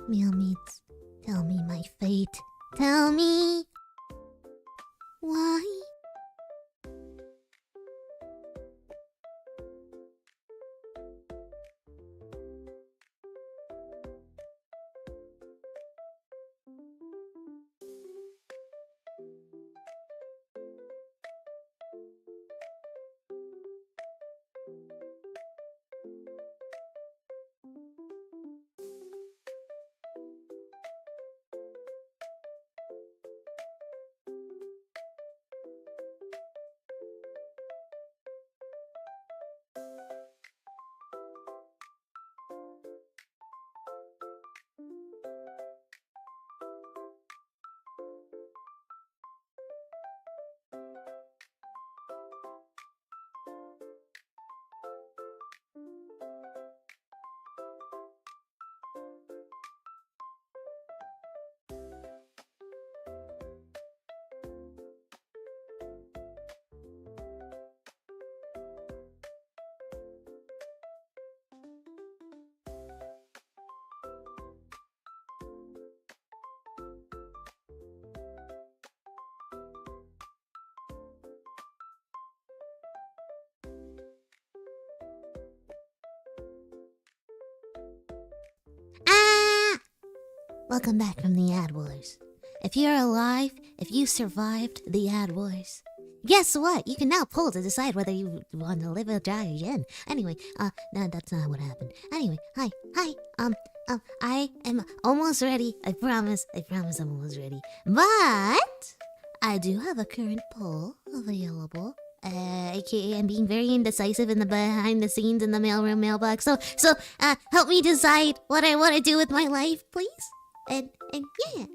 Mealmeats, tell me my fate. Tell me why. Ah! Welcome back from the Ad Wars. If you're alive, if you survived the Ad Wars, guess what? You can now poll to decide whether you want to live or die again. Anyway, no, that's not what happened. Anyway, hi, I am almost ready. I promise I'm almost ready. But I do have a current poll available. AKA I'm being very indecisive in the behind the scenes in the mailroom mailbox. So help me decide what I want to do with my life, please. And yeah.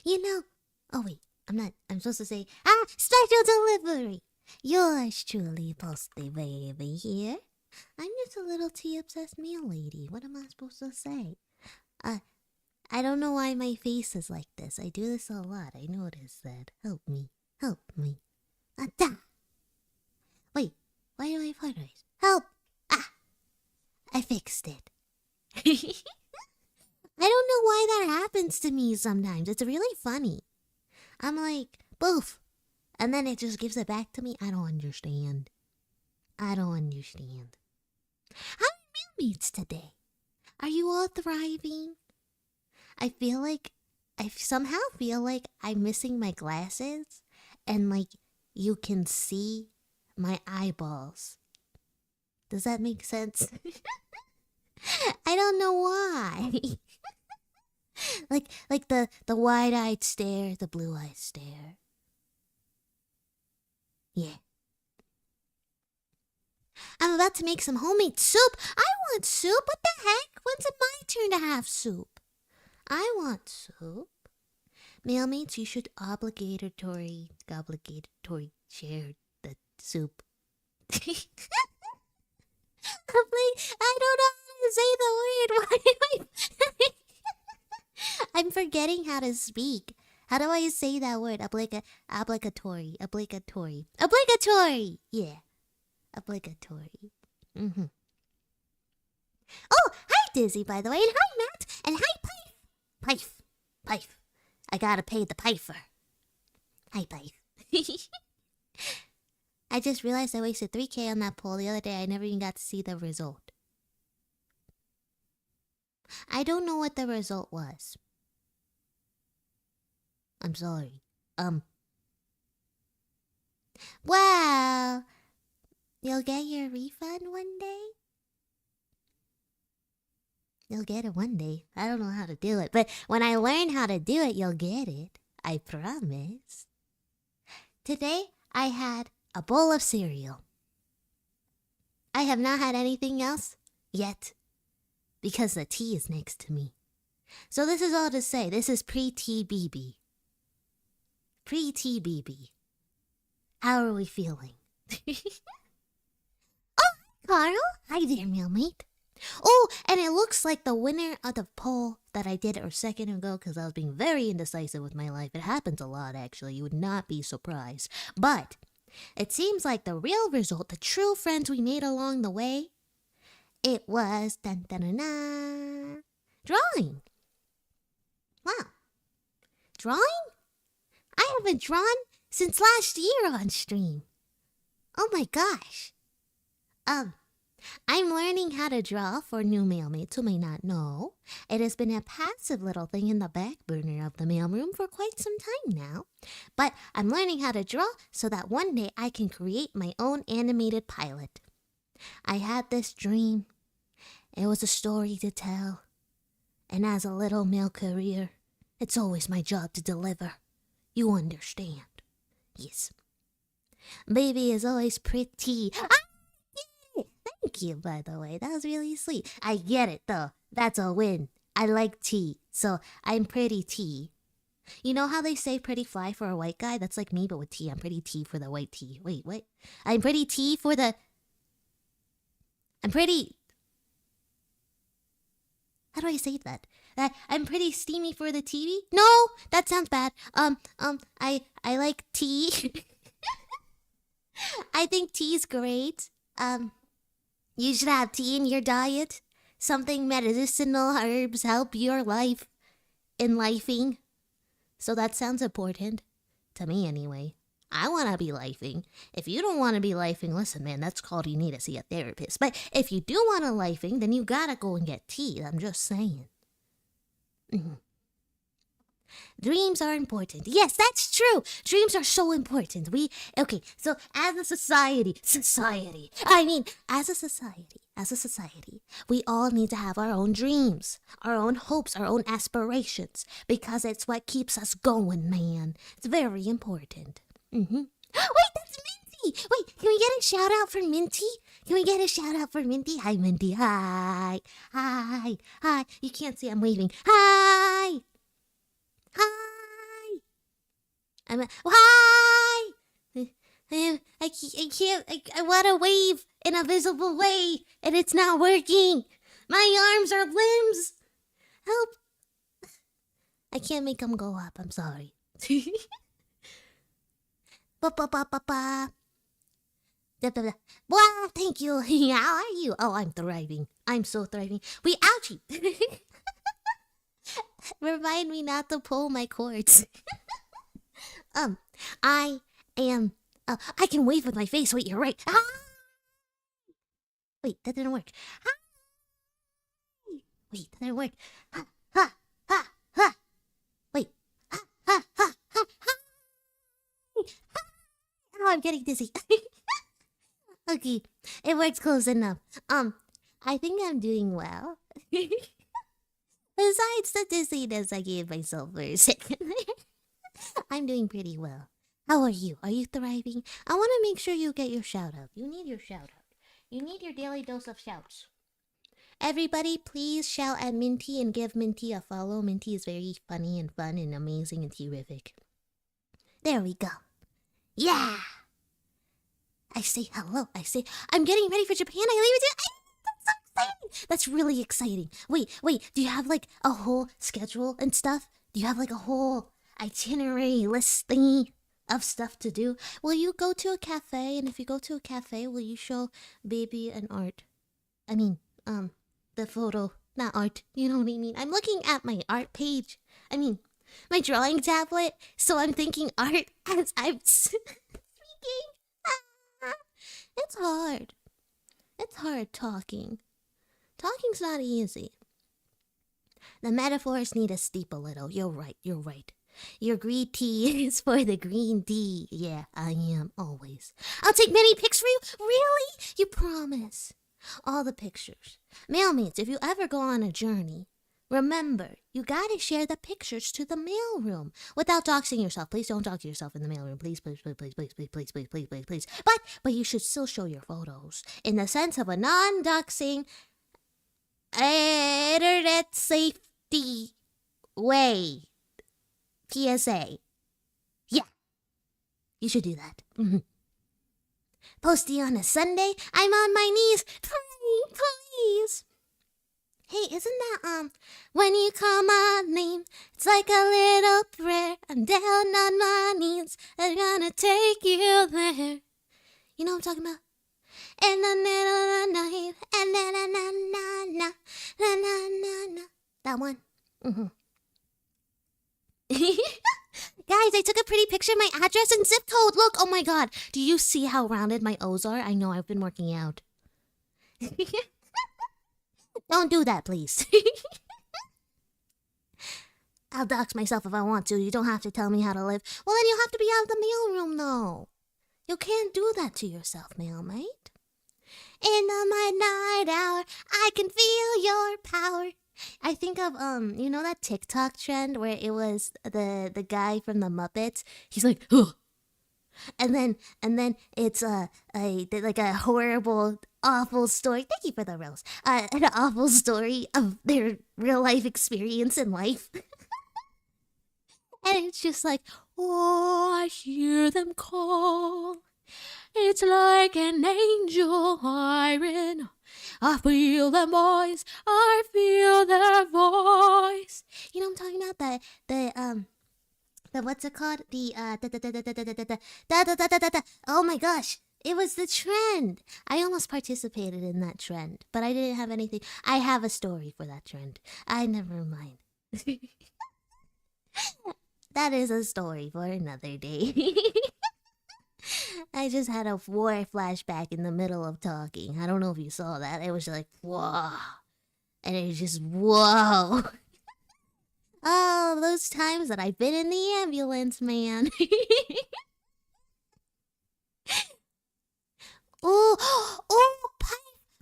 You know, oh wait, I'm supposed to say, special delivery. Yours truly, Posty Baby here. I'm just a little tea-obsessed meal lady. What am I supposed to say? I don't know why my face is like this. I do this a lot. I noticed that. Help me. Help me. Wait, why do I fundraise? Help! I fixed it. I don't know why that happens to me sometimes. It's really funny. I'm like, boof. And then it just gives it back to me. I don't understand. How are mealmates today? Are you all thriving? I somehow feel like I'm missing my glasses. And like, you can see my eyeballs. Does that make sense? I don't know why. like the wide-eyed stare, the blue-eyed stare. Yeah. I'm about to make some homemade soup. I want soup. What the heck? When's it my turn to have soup? I want soup. Mailmates, you should obligatory share the soup. I don't know how to say the word. Why am I'm forgetting how to speak. How do I say that word? Obligatory. Yeah. Obligatory. Oh, hi Dizzy, by the way, and hi Matt, and hi Pife. I gotta pay the pifer. Hi Pife. I just realized I wasted 3K on that poll the other day. I never even got to see the result. I don't know what the result was. I'm sorry. Well, you'll get your refund one day? You'll get it one day. I don't know how to do it, but when I learn how to do it, you'll get it. I promise. Today, I had a bowl of cereal. I have not had anything else yet because the tea is next to me. So this is all to say, this is pre-TBB. Pre-TBB. How are we feeling? Oh, Carl. Hi there, mailmate. Oh, and it looks like the winner of the poll that I did a second ago, because I was being very indecisive with my life. It happens a lot, actually. You would not be surprised. But it seems like the real result, the true friends we made along the way, it was drawing. Wow. Drawing? I haven't drawn since last year on stream. Oh my gosh. I'm learning how to draw for new mailmates who may not know. It has been a passive little thing in the back burner of the mailroom for quite some time now. But I'm learning how to draw so that one day I can create my own animated pilot. I had this dream. It was a story to tell. And as a little mail courier, it's always my job to deliver. You understand? Yes. Baby is always pretty. Thank you, by the way. That was really sweet. I get it, though. That's a win. I like tea, so I'm pretty tea. You know how they say pretty fly for a white guy? That's like me, but with tea. I'm pretty tea for the white tea. Wait, what? I'm pretty tea for the... I'm pretty... How do I say that? I'm pretty steamy for the TV? No, that sounds bad. I like tea. I think tea's great. You should have tea in your diet. Something medicinal herbs help your life in lifing. So that sounds important. To me, anyway. I want to be lifing. If you don't want to be lifing, listen, man, that's called you need to see a therapist. But if you do want to lifing, then you gotta go and get tea. I'm just saying. Dreams are important. Yes, that's true. Dreams are so important. Okay, so as a society, we all need to have our own dreams, our own hopes, our own aspirations, because it's what keeps us going, man. It's very important. Wait, that's Minty. Wait, can we get a shout out for Minty? Hi, Minty. Hi. You can't see I'm waving. Hi. Why? I want to wave in a visible way, and it's not working. My arms are limbs. Help. I can't make them go up. I'm sorry. Ba-ba-ba-ba-ba. Well, thank you. How are you? Oh, I'm thriving. I'm so thriving. Wait, ouchie. Remind me not to pull my cords. I am. I can wave with my face. Wait, you're right. Ah! Wait, that didn't work. Ah! Wait, that didn't work. Ha, ha, ha, ha. Wait. Ha, ha, ha, ha, ha. Oh, I'm getting dizzy. Okay, it works close enough. I think I'm doing well. Besides the dizziness I gave myself for a second, I'm doing pretty well. How are you? Are you thriving? I want to make sure you get your shout out. You need your shout out. You need your daily dose of shouts. Everybody, please shout at Minty and give Minty a follow. Minty is very funny and fun and amazing and terrific. There we go. Yeah! I say hello. I say, I'm getting ready for Japan. I leave it to... That's so exciting. That's really exciting. Wait. Do you have like a whole schedule and stuff? Do you have like a whole itinerary list thingy of stuff to do? Will you go to a cafe? And if you go to a cafe, will you show baby an art? I mean, the photo, not art. You know what I mean? I'm looking at my art page. I mean, my drawing tablet. So I'm thinking art as I'm speaking. It's hard. It's hard talking. Talking's not easy. The metaphors need to steep a little. You're right. Your green tea is for the green tea. Yeah, I am, always. I'll take many pics for you. Really? You promise? All the pictures. Mailmates, if you ever go on a journey, remember, you gotta share the pictures to the mailroom without doxing yourself. Please don't dox yourself in the mailroom. Please. But you should still show your photos in the sense of a non-doxing, internet safety way. PSA. Yeah, you should do that. Posty on a Sunday. I'm on my knees. Please. Hey, isn't that, when you call my name, it's like a little prayer. I'm down on my knees, I'm gonna take you there. You know what I'm talking about? In the middle of the night, and na. That one? Guys, I took a pretty picture of my address and zip code. Look, oh my god. Do you see how rounded my O's are? I know, I've been working out. Don't do that, please. I'll dox myself if I want to. You don't have to tell me how to live. Well, then you'll have to be out of the mailroom, though. You can't do that to yourself, mailmate. In the midnight hour, I can feel your power. I think of, you know that TikTok trend where it was the guy from the Muppets? He's like, ugh. And then it's like a horrible, awful story. Thank you for the rose. An awful story of their real life experience in life. And it's just like, oh, I hear them call. It's like an angel siren. I feel them boys. I feel their voice. You know what I'm talking about? The what's it called? Oh my gosh. It was the trend. I almost participated in that trend, but I didn't have anything. I have a story for that trend. Never mind. That is a story for another day. I just had a war flashback in the middle of talking. I don't know if you saw that. It was like, whoa. And it was just, whoa. Oh, those times that I've been in the ambulance, man. Oh,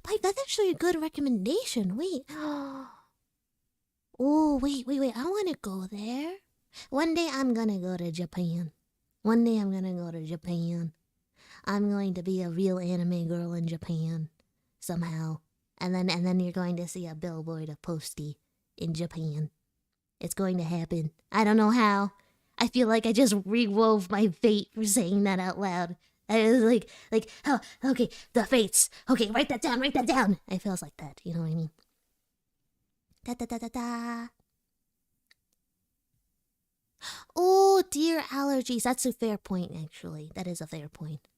Pipe, that's actually a good recommendation. Wait. Oh, wait. I want to go there. One day I'm gonna go to Japan. I'm going to be a real anime girl in Japan. Somehow. And then you're going to see a billboard of Posty in Japan. It's going to happen. I don't know how. I feel like I just rewove my fate for saying that out loud. I was oh, okay, the fates. Okay, write that down, write that down. I feels like that, you know what I mean? Da da da da da. Oh, dear allergies. That's a fair point, actually. That is a fair point.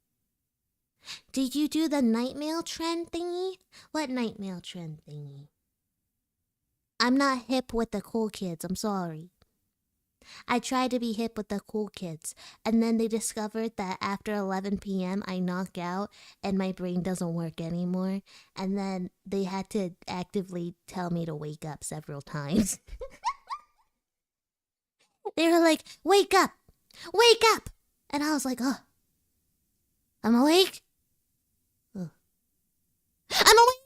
Did you do the night mail trend thingy? What night mail trend thingy? I'm not hip with the cool kids, I'm sorry. I tried to be hip with the cool kids, and then they discovered that after 11 p.m. I knock out and my brain doesn't work anymore, and then they had to actively tell me to wake up several times. They were like, wake up! Wake up! And I was like, oh, I'm awake? Oh. I'm awake!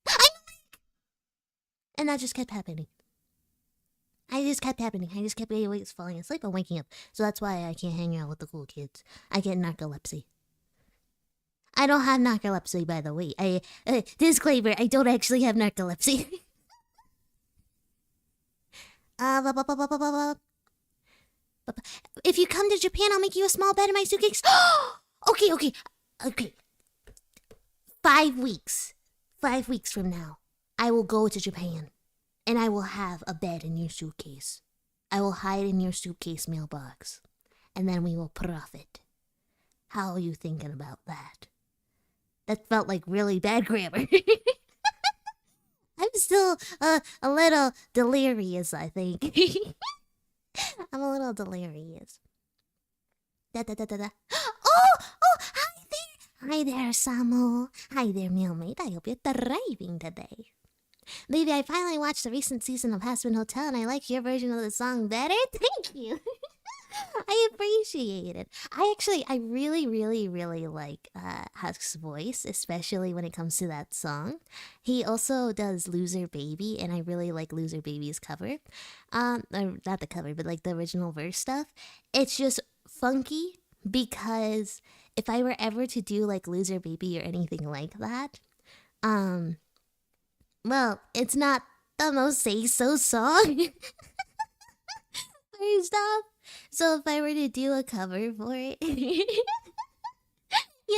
I'm awake! And that just kept happening. I just kept falling asleep and waking up. So that's why I can't hang out with the cool kids. I get narcolepsy. I don't have narcolepsy, by the way. Disclaimer, I don't actually have narcolepsy. If you come to Japan, I'll make you a small bed in my suitcase. Okay. 5 weeks. 5 weeks from now, I will go to Japan. And I will have a bed in your suitcase. I will hide in your suitcase mailbox. And then we will profit. How are you thinking about that? That felt like really bad grammar. I'm still a little delirious, I think. I'm a little delirious. Da da da da da. Oh, hi there. Hi there, Samu. Hi there, Mealmate. I hope you're thriving today. Baby, I finally watched the recent season of Hazbin Hotel and I like your version of the song better. Thank you. I appreciate it. I really like Husk's voice, especially when it comes to that song. He also does Loser Baby, and I really like Loser Baby's cover. Or not the cover, but like the original verse stuff. It's just funky because if I were ever to do like Loser Baby or anything like that, well, it's not the most say-so song. First off. So if I were to do a cover for it, you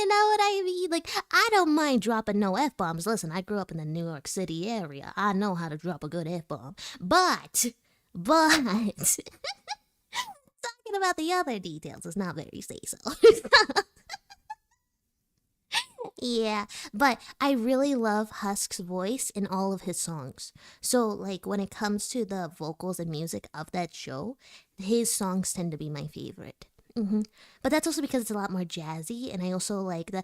know what I mean? Like, I don't mind dropping no F-bombs. Listen, I grew up in the New York City area. I know how to drop a good F-bomb. But, talking about the other details is not very say-so. Yeah, but I really love Husk's voice in all of his songs. So, like, when it comes to the vocals and music of that show, his songs tend to be my favorite. But that's also because it's a lot more jazzy, and I also like the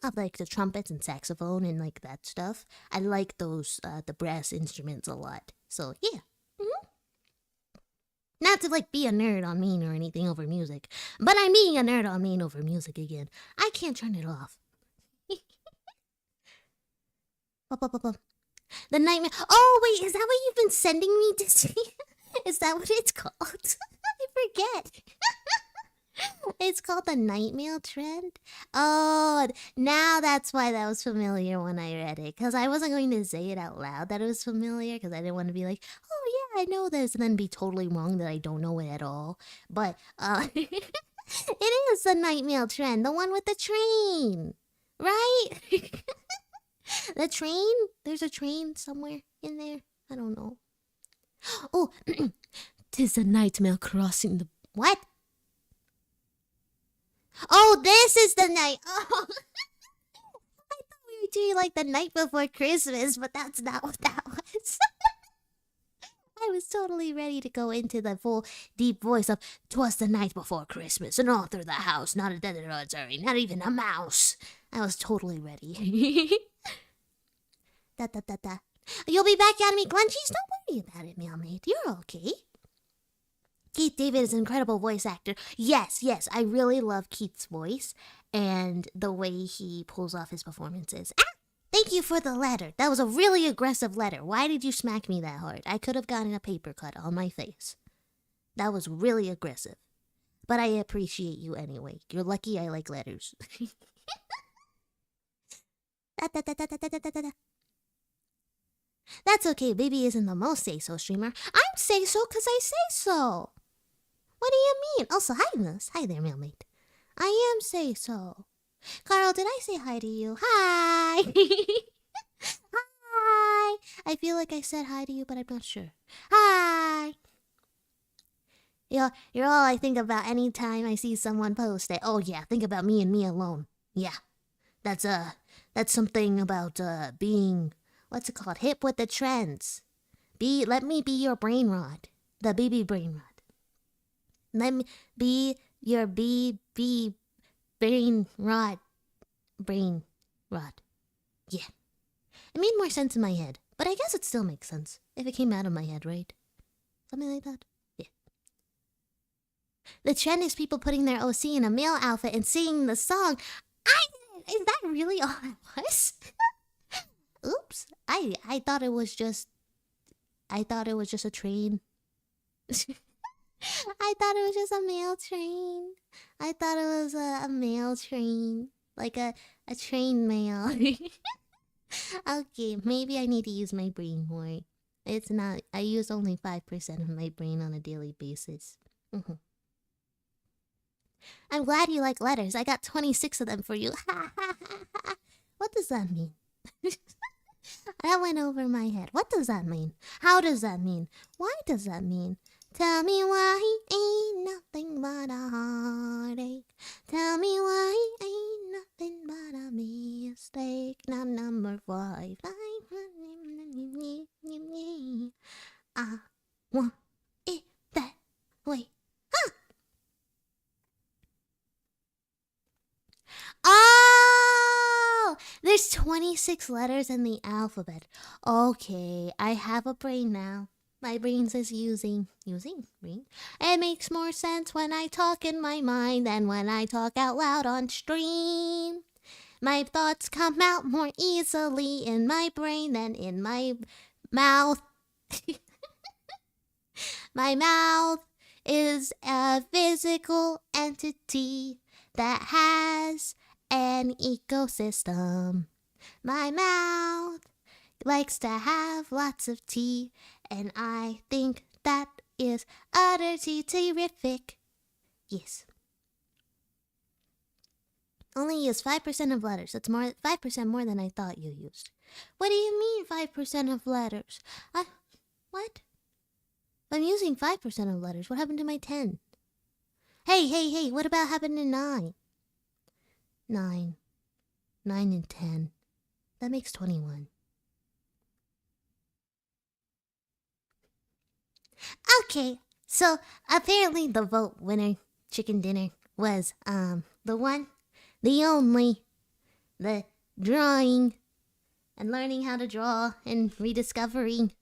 of like the trumpets and saxophone and like that stuff. I like those the brass instruments a lot. So yeah. Not to like be a nerd on Mean or anything over music, but I'm being a nerd on Mean over music again. I can't turn it off. The nightmare. Oh wait, is that what you've been sending me to see? Is that what it's called? I forget. It's called the Nightmare Trend. Oh, now that's why that was familiar when I read it. Because I wasn't going to say it out loud that it was familiar. Because I didn't want to be like, oh yeah, I know this. And then be totally wrong that I don't know it at all. But it is the Nightmare Trend. The one with the train. Right? The train? There's a train somewhere in there. I don't know. Oh, 'tis a nightmare crossing the... What? Oh, this is the night. Oh. I thought we were doing like the night before Christmas, but that's not what that was. I was totally ready to go into the full deep voice of 'twas the night before Christmas, and all through the house, not not even a mouse. I was totally ready. Da da da da. You'll be back at me, Glunchies? Don't worry about it, Mailmate. You're okay. Keith David is an incredible voice actor. Yes, I really love Keith's voice and the way he pulls off his performances. Ah! Thank you for the letter. That was a really aggressive letter. Why did you smack me that hard? I could have gotten a paper cut on my face. That was really aggressive. But I appreciate you anyway. You're lucky I like letters. That's okay, baby isn't the most say-so streamer. I'm say-so because I say so. What do you mean? Also, hi, Moose. Hi there, mailmate. I am say-so. Carl, did I say hi to you? Hi! Hi! I feel like I said hi to you, but I'm not sure. Hi! You're all I think about anytime I see someone post it. Oh yeah, think about me and me alone. Yeah. That's something about being, what's it called? Hip with the trends. Let me be your brain rod. The BB brain rod. Let me be your BB brain rod. Brain rod. Yeah. It made more sense in my head, but I guess it still makes sense if it came out of my head, right? Something like that. Yeah. The trend is people putting their OC in a male outfit and singing the song. Is that really all it was? Oops. I thought it was just a train. I thought it was just a mail train. I thought it was a mail train. Like a train mail. Okay, maybe I need to use my brain more. It's not. I use only 5% of my brain on a daily basis. I'm glad you like letters. I got 26 of them for you. What does that mean? That went over my head. What does that mean? How does that mean? Why does that mean? Tell me why ain't nothing but a heartache. Tell me why ain't nothing but a mistake. Now number 5. I want it that way. Oh! There's 26 letters in the alphabet. Okay, I have a brain now. My brain says using brain. It makes more sense when I talk in my mind than when I talk out loud on stream. My thoughts come out more easily in my brain than in my mouth. My mouth is a physical entity that has an ecosystem. My mouth likes to have lots of tea, and I think that is utterly terrific. Yes. Only use 5% of letters. That's 5% more than I thought you used. What do you mean 5% of letters? What? I'm using 5% of letters. What happened to my 10? Hey, what about happened to 9? 9 and 10. That makes 21. Okay, so apparently the vote winner chicken dinner was the one, the only, the drawing and learning how to draw and rediscovering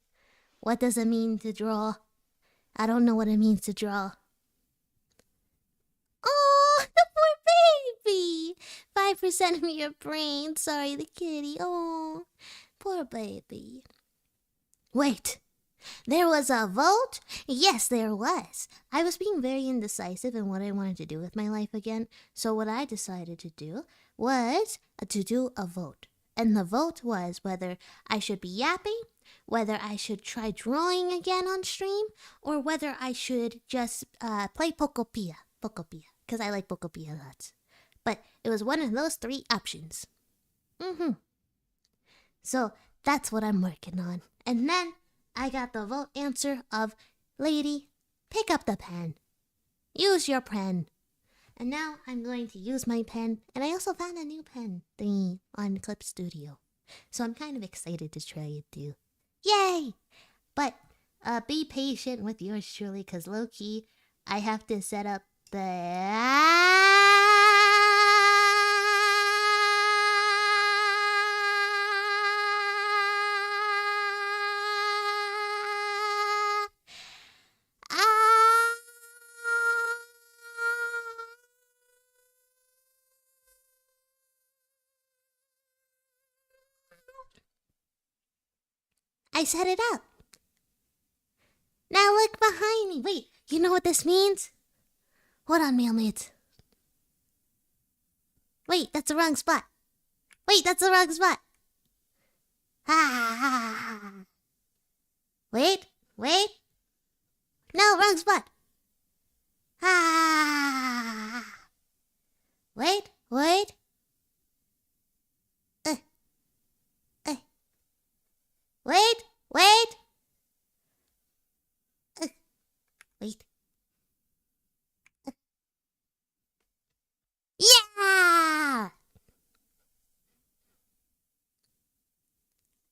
what does it mean to draw. I don't know what it means to draw. Oh, the poor baby! 5% of your brain. Sorry, the kitty. Oh, poor baby. Wait. There was a vote? Yes, there was. I was being very indecisive in what I wanted to do with my life again. So what I decided to do was to do a vote. And the vote was whether I should be yapping, whether I should try drawing again on stream, or whether I should just play Pokopia. Because I like Pokopia lots. But it was one of those 3 options. So that's what I'm working on. And then I got the vote answer of, lady, pick up the pen. Use your pen. And now I'm going to use my pen. And I also found a new pen thingy on Clip Studio. So I'm kind of excited to try it too. Yay! But be patient with yours truly, because low-key, I have to set up the... I set it up. Now look behind me. Wait, you know what this means? Hold on, mailmates. Wait, that's the wrong spot. Wait, that's the wrong spot. Wait, wait. No, wrong spot. Ah. Wait, wait. Uh, uh. Wait, wait. Wait. Yeah!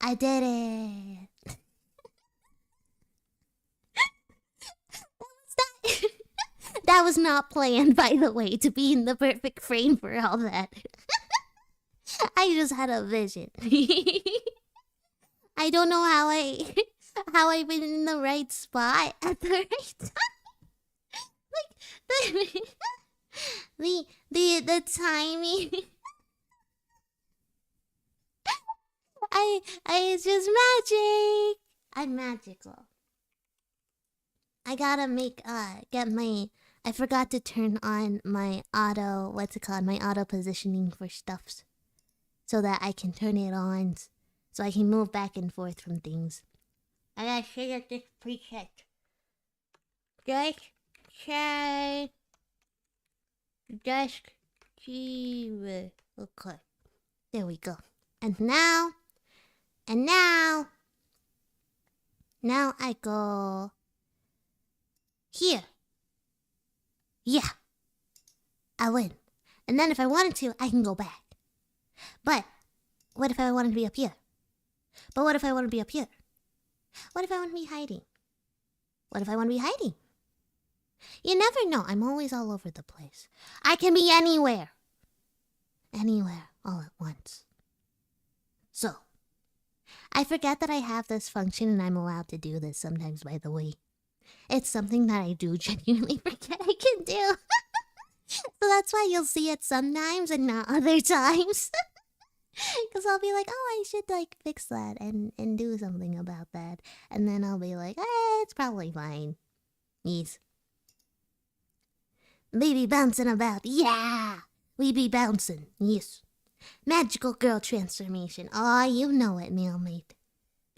I did it. That was not planned, by the way, to be in the perfect frame for all that. I just had a vision. I don't know how I've been in the right spot at the right time. Like the timing. It's just magic. I'm magical. I gotta get my. I forgot to turn on my auto. What's it called? My auto positioning for stuffs, so that I can turn it on, so I can move back and forth from things. I gotta set this preset. Just say desk TV. Okay, there we go. And now I go here. Yeah, I win. And then if I wanted to, I can go back. But what if I wanted to be up here? But what if I want to be up here? What if I want to be hiding? What if I want to be hiding? You never know. I'm always all over the place. I can be anywhere. Anywhere, all at once. So, I forget that I have this function and I'm allowed to do this sometimes, by the way. It's something that I do genuinely forget I can do. So that's why you'll see it sometimes and not other times. Because I'll be like, oh, I should like fix that and do something about that. And then I'll be like, it's probably fine. Yes. Baby bouncing about. Yeah! We be bouncing. Yes. Magical girl transformation. Aw, you know it, mailmate.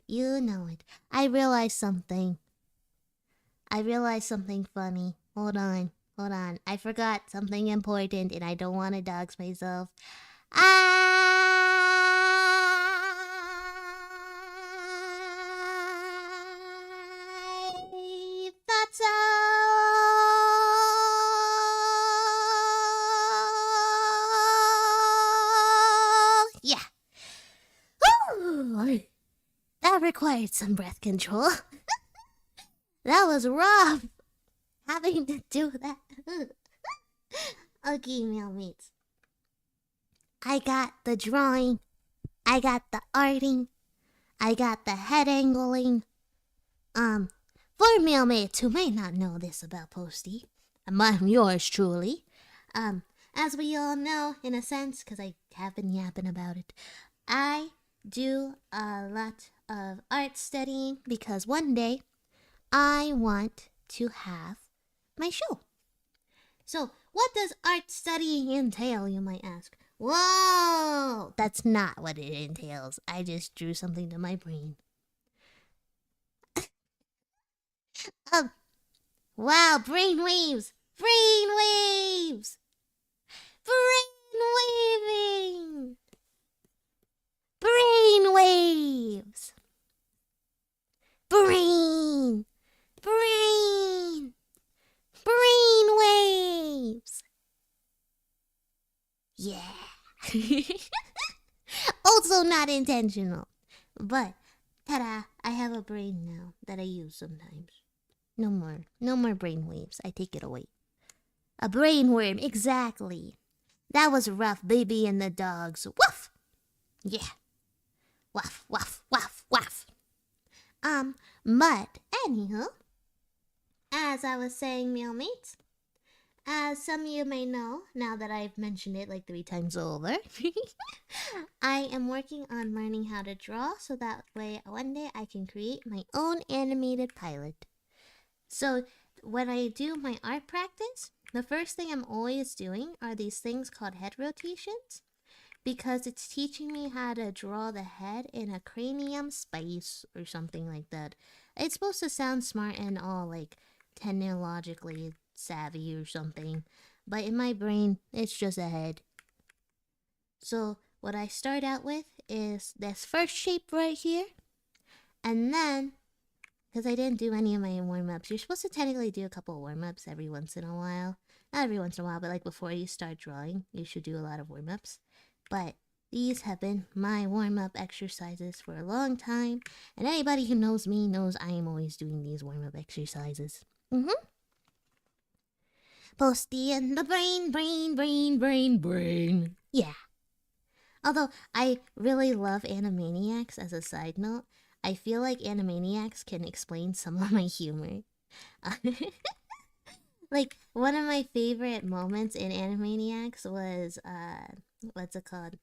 You know it. I realized something funny. Hold on. I forgot something important and I don't want to dox myself. I thought so. Yeah. Whew. That required some breath control. That was rough. Having to do that. Okay, mailmates. I got the drawing. I got the arting. I got the head angling. For mailmates who may not know this about Posty, I'm yours truly. As we all know, in a sense, because I have been yapping about it, I do a lot of art studying because one day I want to have my show. So, what does art studying entail, you might ask? Whoa! That's not what it entails. I just drew something to my brain. Wow, brainwaves! Brainwaves! Brainwaving! Brainwaves! Brain! Brain! Brainwaves! Yeah. Also not intentional. But, ta-da, I have a brain now that I use sometimes. No more brainwaves. I take it away. A brainworm, exactly. That was rough, baby and the dogs. Woof! Yeah. Woof, woof, woof, woof. But, anywho, as I was saying, mailmates, as some of you may know, now that I've mentioned it like 3 times over, I am working on learning how to draw so that way one day I can create my own animated pilot. So when I do my art practice, the first thing I'm always doing are these things called head rotations, because it's teaching me how to draw the head in a cranium space or something like that. It's supposed to sound smart and all, like technologically savvy or something. But in my brain, it's just a head. So what I start out with is this first shape right here. And then, because I didn't do any of my warm-ups, you're supposed to technically do a couple of warm-ups every once in a while. Not every once in a while, but like before you start drawing, you should do a lot of warm-ups. But these have been my warm-up exercises for a long time. And anybody who knows me knows I am always doing these warm-up exercises. Posty in the brain. Yeah. Although I really love Animaniacs as a side note, I feel like Animaniacs can explain some of my humor. Like, one of my favorite moments in Animaniacs was, what's it called?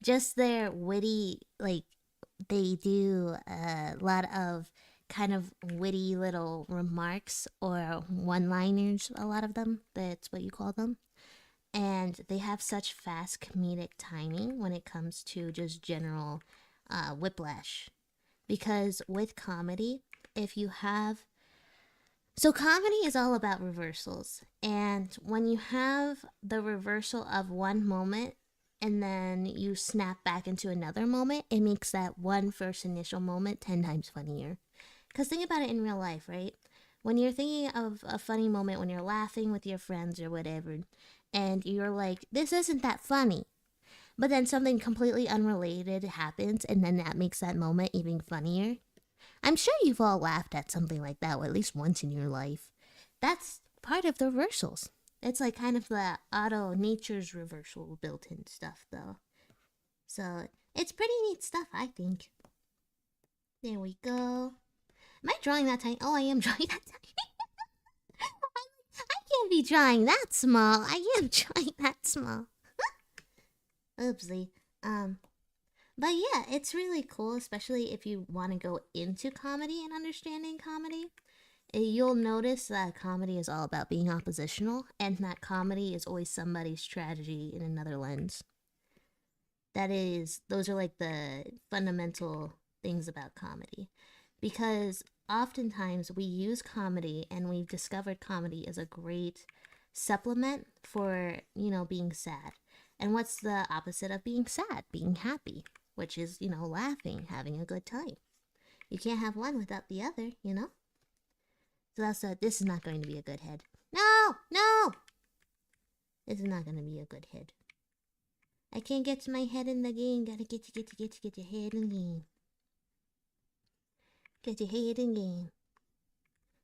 Just their witty, like, they do a lot of kind of witty little remarks or one-liners, a lot of them. That's what you call them. And they have such fast comedic timing when it comes to just general whiplash. Because with comedy, if you have... So comedy is all about reversals. And when you have the reversal of one moment and then you snap back into another moment, it makes that one first initial moment 10 times funnier. Because think about it in real life, right? When you're thinking of a funny moment, when you're laughing with your friends or whatever, and you're like, this isn't that funny. But then something completely unrelated happens, and then that makes that moment even funnier. I'm sure you've all laughed at something like that, or at least once in your life. That's part of the reversals. It's like kind of the auto nature's reversal built-in stuff, though. So it's pretty neat stuff, I think. There we go. Am I drawing that tiny? Oh, I am drawing that tiny. I can't be drawing that small. I am drawing that small. Oopsie. But yeah, it's really cool, especially if you want to go into comedy and understanding comedy. You'll notice that comedy is all about being oppositional, and that comedy is always somebody's tragedy in another lens. Those are like the fundamental things about comedy. Because oftentimes we use comedy, and we've discovered comedy as a great supplement for, being sad. And what's the opposite of being sad? Being happy, which is, laughing, having a good time. You can't have one without the other, So this is not going to be a good head. No! This is not going to be a good head. I can't get my head in the game. Gotta get your head in the game. Get your head in the game.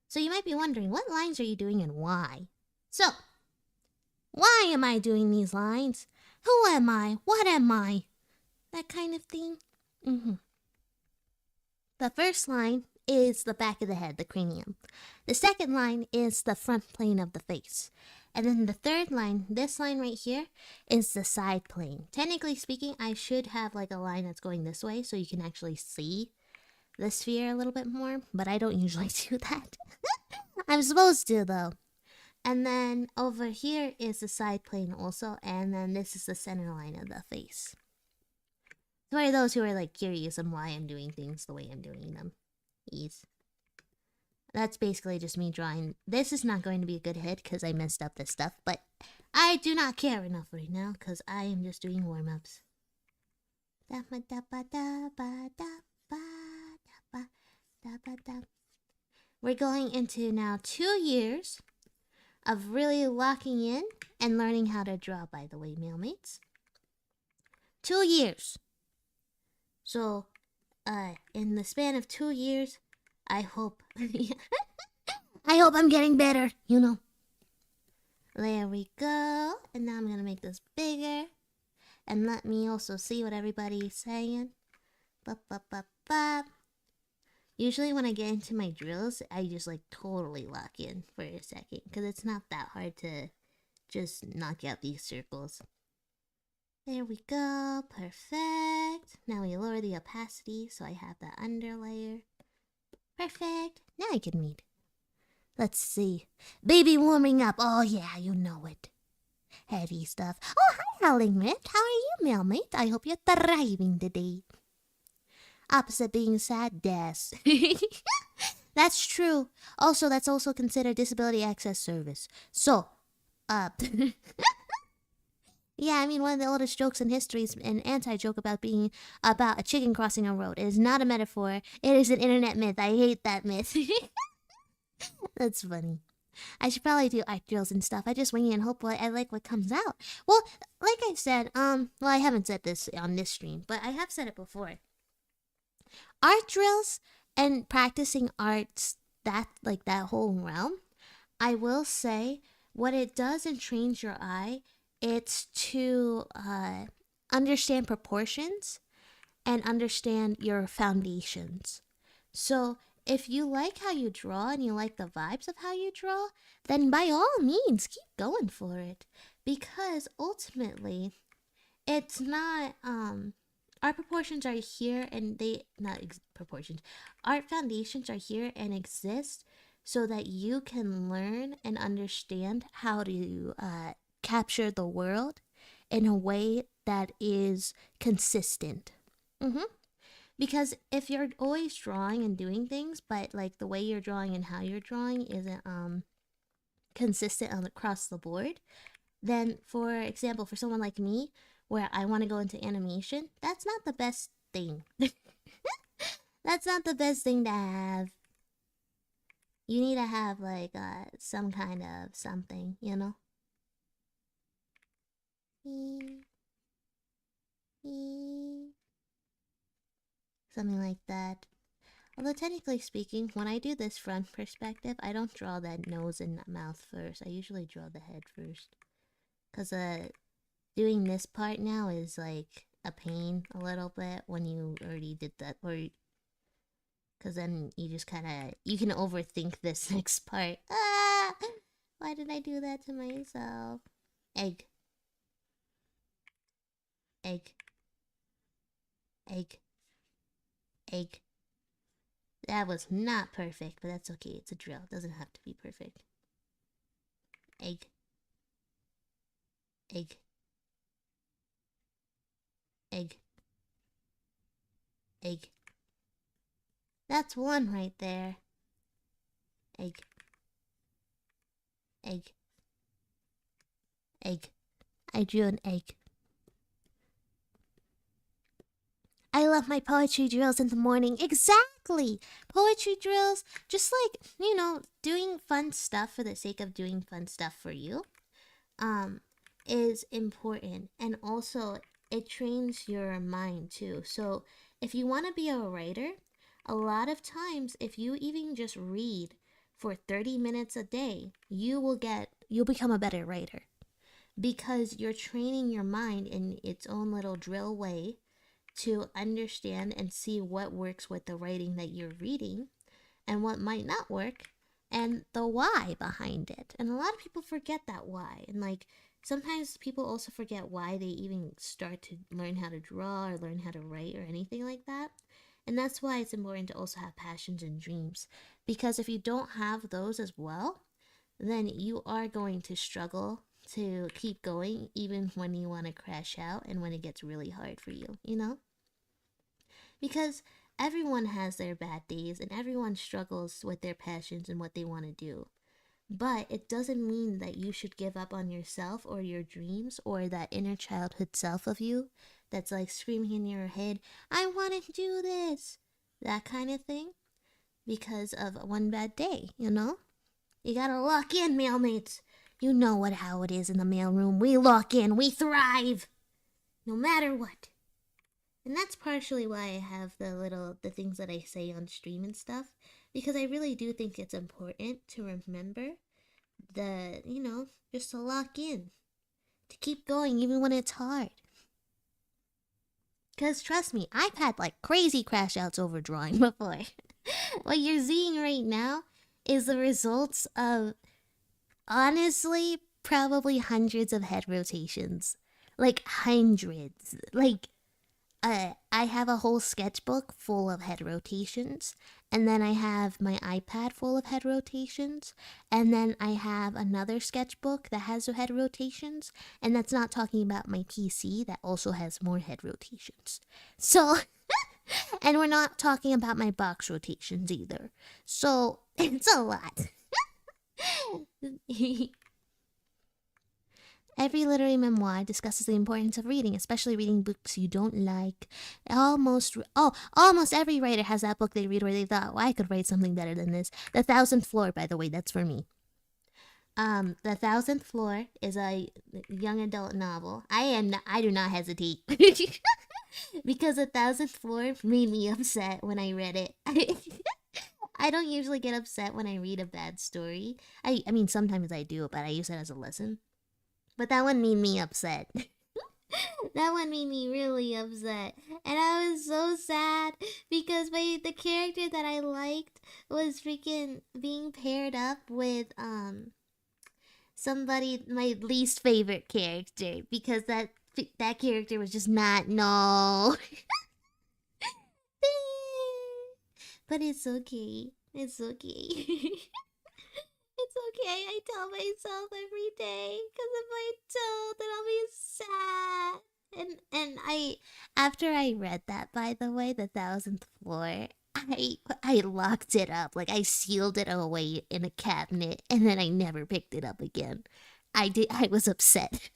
So you might be wondering, what lines are you doing and why? So, why am I doing these lines? Who am I? What am I? That kind of thing. The first line is the back of the head, the cranium. The second line is the front plane of the face. And then the third line, this line right here, is the side plane. Technically speaking, I should have like a line that's going this way so you can actually see the sphere a little bit more, but I don't usually do that. I'm supposed to, though. And then over here is the side plane also, and then this is the center line of the face. For those who are like curious on why I'm doing things the way I'm doing them. That's basically just me drawing. This is not going to be a good hit because I messed up this stuff, but I do not care enough right now because I am just doing warm-ups. We're going into now 2 years of really locking in and learning how to draw, by the way, mailmates. 2 years. So, in the span of 2 years, I hope I'm getting better, There we go. And now I'm going to make this bigger. And let me also see what everybody's saying. Usually when I get into my drills, I just like totally lock in for a second. Because it's not that hard to just knock out these circles. There we go. Perfect. Now we lower the opacity so I have the underlayer. Perfect. Now I can read. Let's see. Baby warming up. Oh yeah, you know it. Heavy stuff. Oh, hi, Howling Rift. How are you, mailmate? I hope you're thriving today. Opposite being sad, death. That's true. Also, that's also considered disability access service. So, uh, yeah, I mean, one of the oldest jokes in history is an anti-joke about being about a chicken crossing a road. It is not a metaphor. It is an internet myth. I hate that myth. That's funny. I should probably do art drills and stuff. I just wing it and hope I like what comes out. Well, like I said, well, I haven't said this on this stream, but I have said it before. Art drills and practicing arts, that whole realm, I will say what it does and trains your eye, it's to understand proportions and understand your foundations. So if you like how you draw and you like the vibes of how you draw, then by all means keep going for it. Because ultimately, it's not our proportions are here and they not proportions. Art foundations are here and exist so that you can learn and understand how to capture the world in a way that is consistent. Mm-hmm. Because if you're always drawing and doing things, but like the way you're drawing and how you're drawing isn't consistent across the board, then for example, for someone like me, where I want to go into animation, that's not the best thing. That's not the best thing to have. You need to have like some kind of something, you know? Something like that. Although technically speaking, when I do this front perspective, I don't draw that nose and mouth first. I usually draw the head first. Because doing this part now is like a pain a little bit when you already did that. Or because then you just kind of, you can overthink this next part. Ah! Why did I do that to myself? Egg. Egg. Egg. Egg. That was not perfect, but that's okay. It's a drill. It doesn't have to be perfect. Egg. Egg. Egg. Egg. That's one right there. Egg. Egg. Egg. I drew an egg. I love my poetry drills in the morning. Exactly! Poetry drills, just like, you know, doing fun stuff for the sake of doing fun stuff for you, is important. And also, it trains your mind too. So, if you want to be a writer, a lot of times, if you even just read for 30 minutes a day, you'll become a better writer. Because you're training your mind in its own little drill way to understand and see what works with the writing that you're reading and what might not work and the why behind it. And a lot of people forget that why. And like sometimes people also forget why they even start to learn how to draw or learn how to write or anything like that. And that's why it's important to also have passions and dreams. Because if you don't have those as well, then you are going to struggle to keep going even when you want to crash out and when it gets really hard for you, you know? Because everyone has their bad days and everyone struggles with their passions and what they want to do. But it doesn't mean that you should give up on yourself or your dreams or that inner childhood self of you that's like screaming in your head, I want to do this, that kind of thing, because of one bad day, you know? You gotta lock in, mailmates. You know how it is in the mailroom. We lock in, we thrive, no matter what. And that's partially why I have the things that I say on stream and stuff, because I really do think it's important to remember just to lock in, to keep going even when it's hard. Because trust me, I've had like crazy crash outs over drawing before. What you're seeing right now is the results of, honestly, probably hundreds of head rotations. Like hundreds. Like, I have a whole sketchbook full of head rotations, and then I have my iPad full of head rotations, and then I have another sketchbook that has head rotations, and that's not talking about my PC that also has more head rotations. So, And we're not talking about my box rotations either. So it's a lot. Every literary memoir discusses the importance of reading, especially reading books you don't like. Almost every writer has that book they read where they thought, well, I could write something better than this. The Thousandth Floor, by the way, that's for me. The Thousandth Floor is a young adult novel. I do not hesitate. Because The Thousandth Floor made me upset when I read it. I don't usually get upset when I read a bad story. I mean, sometimes I do, but I use it as a lesson. But that one made me upset. That one made me really upset. And I was so sad because the character that I liked was freaking being paired up with somebody, my least favorite character, because that character was just not, no. But it's okay. It's okay. It's okay. I tell myself every day, because if I don't, then I'll be sad. And after I read that, by the way, The Thousandth Floor, I locked it up. Like, I sealed it away in a cabinet, and then I never picked it up again. I was upset.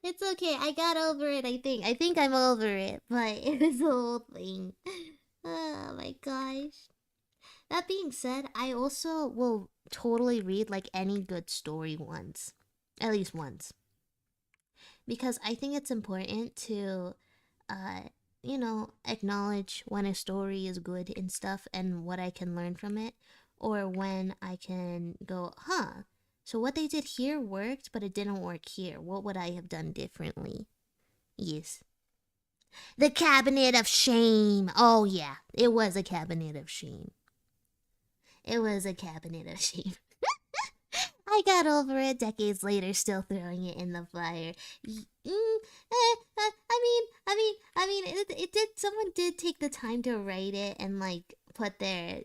It's okay. I got over it, I think. I think I'm over it, but it was the whole thing. Oh my gosh. That being said, I also will totally read like any good story once. At least once. Because I think it's important to acknowledge when a story is good and stuff and what I can learn from it, or when I can go, huh, so what they did here worked, but it didn't work here. What would I have done differently? Yes. The Cabinet of Shame. Oh, yeah. It was a Cabinet of Shame. It was a Cabinet of Shame. I got over it decades later, still throwing it in the fire. It did. Someone did take the time to write it and like put their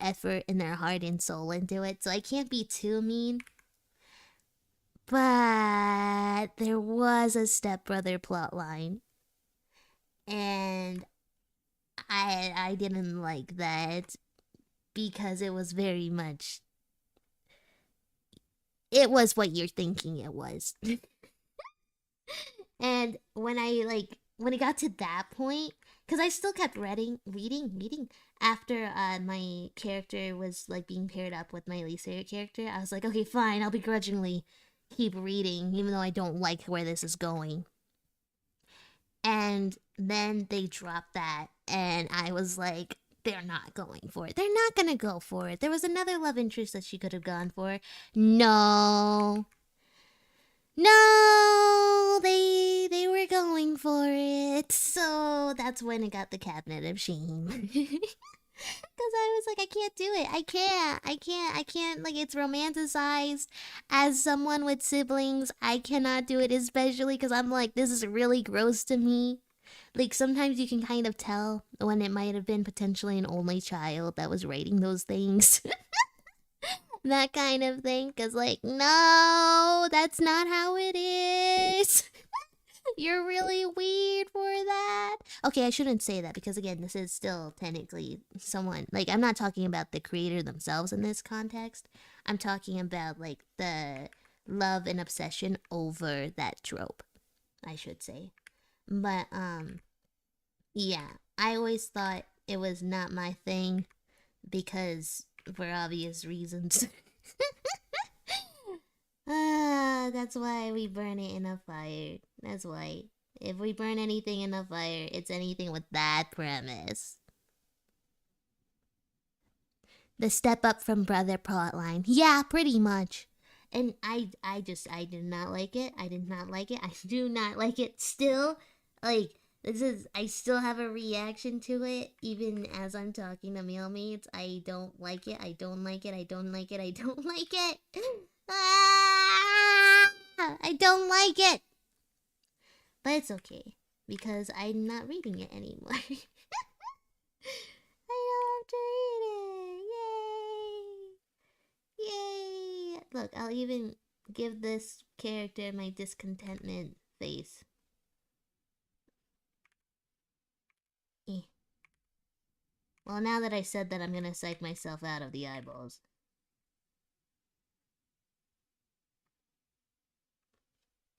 effort and their heart and soul into it. So I can't be too mean. But there was a stepbrother plotline, and I didn't like that because it was very much. It was what you're thinking it was. And when it got to that point, because I still kept reading after my character was like being paired up with my least favorite character, I was like, okay, fine, I'll begrudgingly keep reading, even though I don't like where this is going. And then they dropped that, and I was like, they're not going for it. They're not gonna go for it. There was another love interest that she could have gone for. No, they were going for it. So that's when it got the Cabinet of Shame. Because I was like, I can't do it. I can't. Like, it's romanticized. As someone with siblings, I cannot do it, especially because I'm like, this is really gross to me. Like, sometimes you can kind of tell when it might have been potentially an only child that was writing those things. That kind of thing. Because, like, no, that's not how it is. You're really weird for that. Okay, I shouldn't say that because, again, this is still technically someone. Like, I'm not talking about the creator themselves in this context. I'm talking about, like, the love and obsession over that trope, I should say. But, yeah, I always thought it was not my thing because, for obvious reasons. That's why we burn it in a fire. That's why. If we burn anything in a fire, it's anything with that premise. The step up from brother plotline. Yeah, pretty much. And I did not like it. I did not like it. I do not like it still. Like, I still have a reaction to it, even as I'm talking to mailmates. I don't like it. I don't like it. I don't like it. I don't like it. I don't like it. But it's okay, because I'm not reading it anymore. I don't have to read it. Yay! Yay! Look, I'll even give this character my discontentment face. Eh. Well, now that I said that, I'm gonna psych myself out of the eyeballs.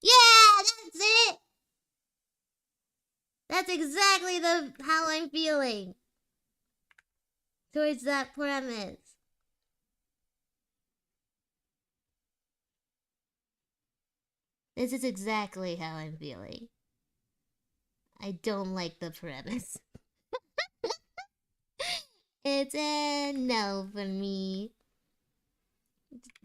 Yeah, that's it! That's exactly how I'm feeling towards that premise. This is exactly how I'm feeling. I don't like the premise. It's a no for me.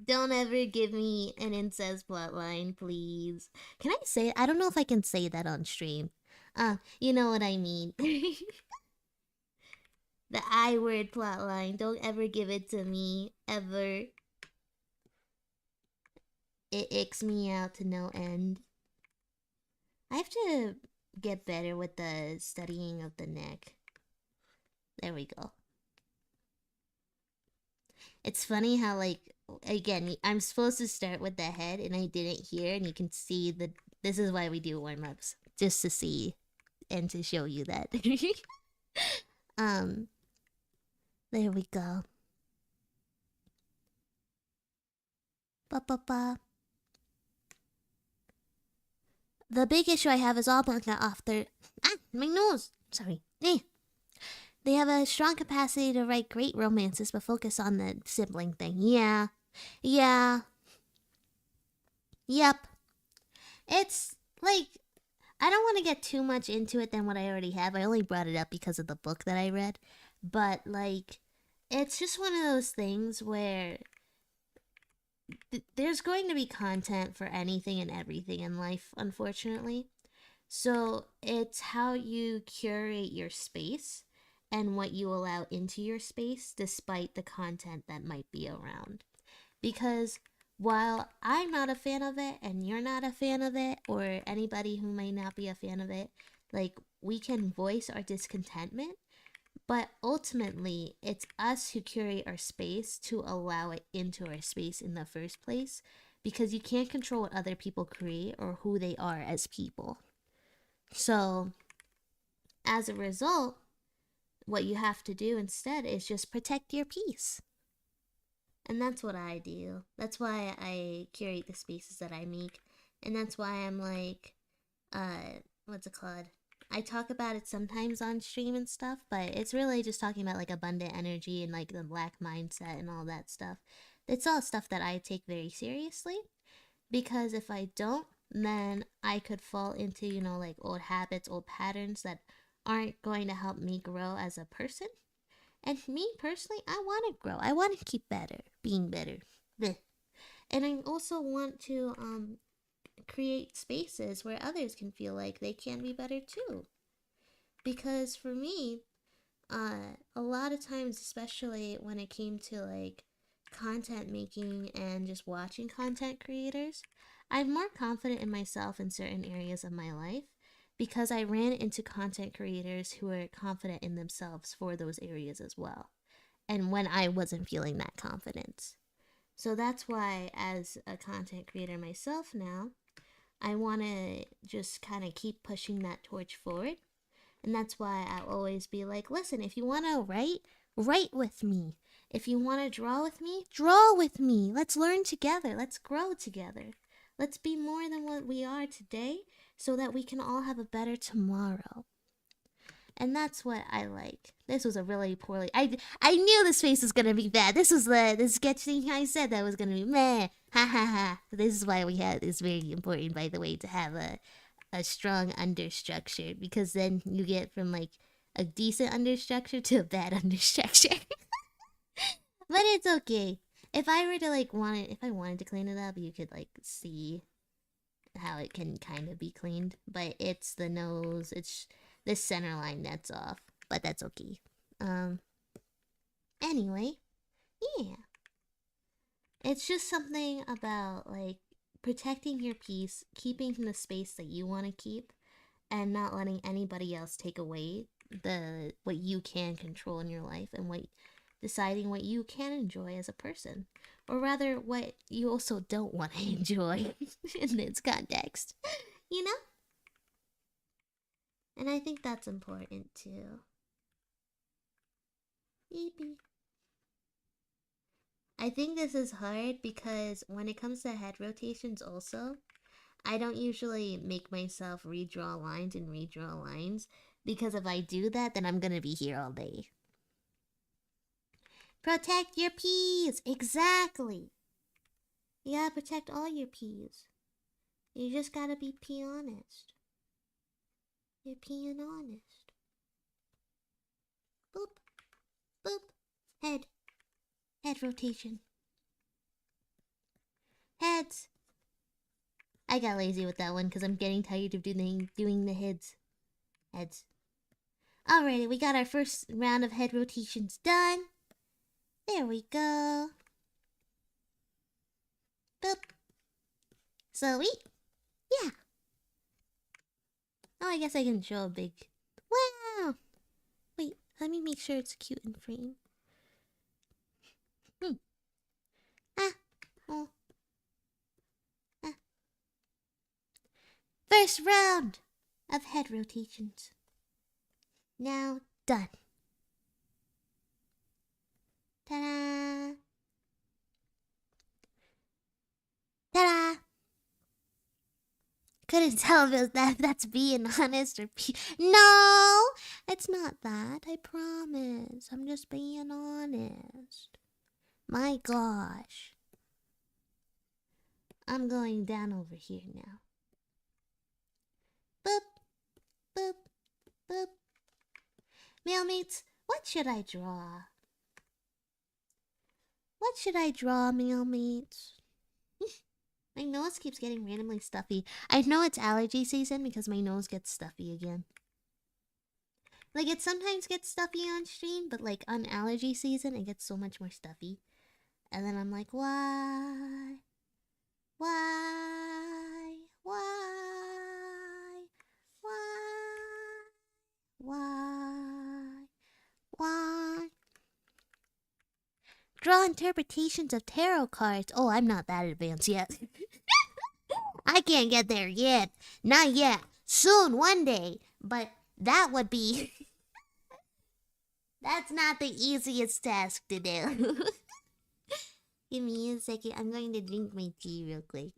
Don't ever give me an incest plotline, please. Can I say it? I don't know if I can say that on stream. You know what I mean. The I word plotline. Don't ever give it to me. Ever. It icks me out to no end. I have to get better with the studying of the neck. There we go. It's funny how, like, again, I'm supposed to start with the head and I didn't hear, and you can see the. This is why we do warm-ups. Just to see and to show you that. There we go. Ba. The big issue I have is all manga author. My nose! Sorry. They have a strong capacity to write great romances, but focus on the sibling thing. Yeah. Yep. It's, like, I don't want to get too much into it than what I already have. I only brought it up because of the book that I read. But, like, it's just one of those things where there's going to be content for anything and everything in life, unfortunately. So it's how you curate your space and what you allow into your space despite the content that might be around. Because while I'm not a fan of it and you're not a fan of it, or anybody who might not be a fan of it, like, we can voice our discontentment, but ultimately it's us who curate our space to allow it into our space in the first place, because you can't control what other people create or who they are as people. So as a result, what you have to do instead is just protect your peace. And that's what I do. That's why I curate the spaces that I make. And that's why I'm like, what's it called? I talk about it sometimes on stream and stuff, but it's really just talking about, like, abundant energy and, like, the black mindset and all that stuff. It's all stuff that I take very seriously, because if I don't, then I could fall into, you know, like, old habits, old patterns that aren't going to help me grow as a person. And me personally, I want to grow. I want to keep being better. And I also want to create spaces where others can feel like they can be better too. Because for me, a lot of times, especially when it came to, like, content making and just watching content creators, I'm more confident in myself in certain areas of my life because I ran into content creators who were confident in themselves for those areas as well. And when I wasn't feeling that confidence. So that's why, as a content creator myself now, I want to just kind of keep pushing that torch forward. And that's why I'll always be like, listen, if you want to write with me. If you want to draw with me, draw with me. Let's learn together. Let's grow together. Let's be more than what we are today so that we can all have a better tomorrow. And that's what I like. This was a really poorly... I knew this face was going to be bad. This was the sketch thing I said that was going to be meh. Ha ha ha. This is why we have... It's very important, by the way, to have a strong understructure. Because then you get from, like, a decent understructure to a bad understructure. But it's okay. If I were to, like, if I wanted to clean it up, you could, like, see how it can kind of be cleaned. But it's the nose. It's this center line that's off. But that's okay. Anyway, yeah. It's just something about, like, protecting your peace, keeping the space that you want to keep, and not letting anybody else take away what you can control in your life, and deciding what you can enjoy as a person, or rather what you also don't want to enjoy in this context. You know? And I think that's important too. Beep. I think this is hard because when it comes to head rotations also, I don't usually make myself redraw lines and redraw lines, because if I do that, then I'm gonna be here all day. Protect your peas! Exactly! You gotta protect all your peas. You just gotta be pea honest. You're peeing honest. Boop. Boop. Head. Head rotation. Heads. I got lazy with that one because I'm getting tired of doing the heads. Heads. Alrighty, we got our first round of head rotations done. There we go. Boop. Sweet. Yeah. Oh, I guess I can show a big... Wow! Wait, let me make sure it's cute in frame. Oh. First round of head rotations. Now done. Ta-da! Ta-da! Couldn't tell if that's being honest or No! It's not that, I promise. I'm just being honest. My gosh. I'm going down over here now. Boop. Boop. Boop. Mailmates, what should I draw? What should I draw, mailmates? My nose keeps getting randomly stuffy. I know it's allergy season because my nose gets stuffy again. Like, it sometimes gets stuffy on stream, but like on allergy season, it gets so much more stuffy. And then I'm like, why? Why? Why? Why? Why? Why? Draw interpretations of tarot cards. Oh, I'm not that advanced yet. I can't get there yet. Not yet. Soon, one day. But that would be... That's not the easiest task to do. Give me a second. I'm going to drink my tea real quick.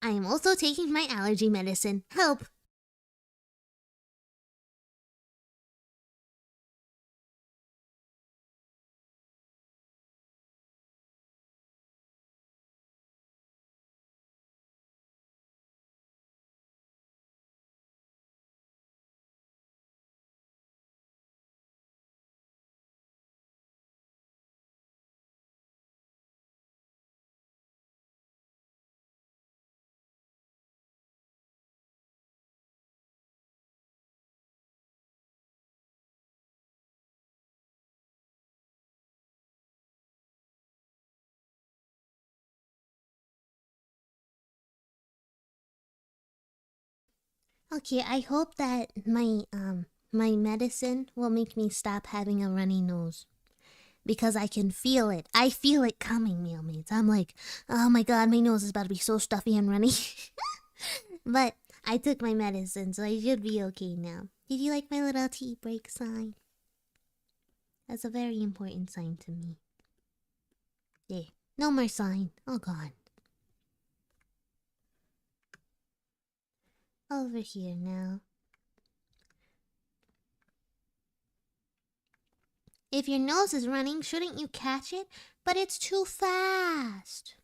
I am also taking my allergy medicine. Help! Okay, I hope that my medicine will make me stop having a runny nose. Because I can feel it. I feel it coming, mailmates. I'm like, oh my god, my nose is about to be so stuffy and runny. But I took my medicine, so I should be okay now. Did you like my little tea break sign? That's a very important sign to me. There. No more sign. Oh god. Over here now. If your nose is running, shouldn't you catch it? But it's too fast.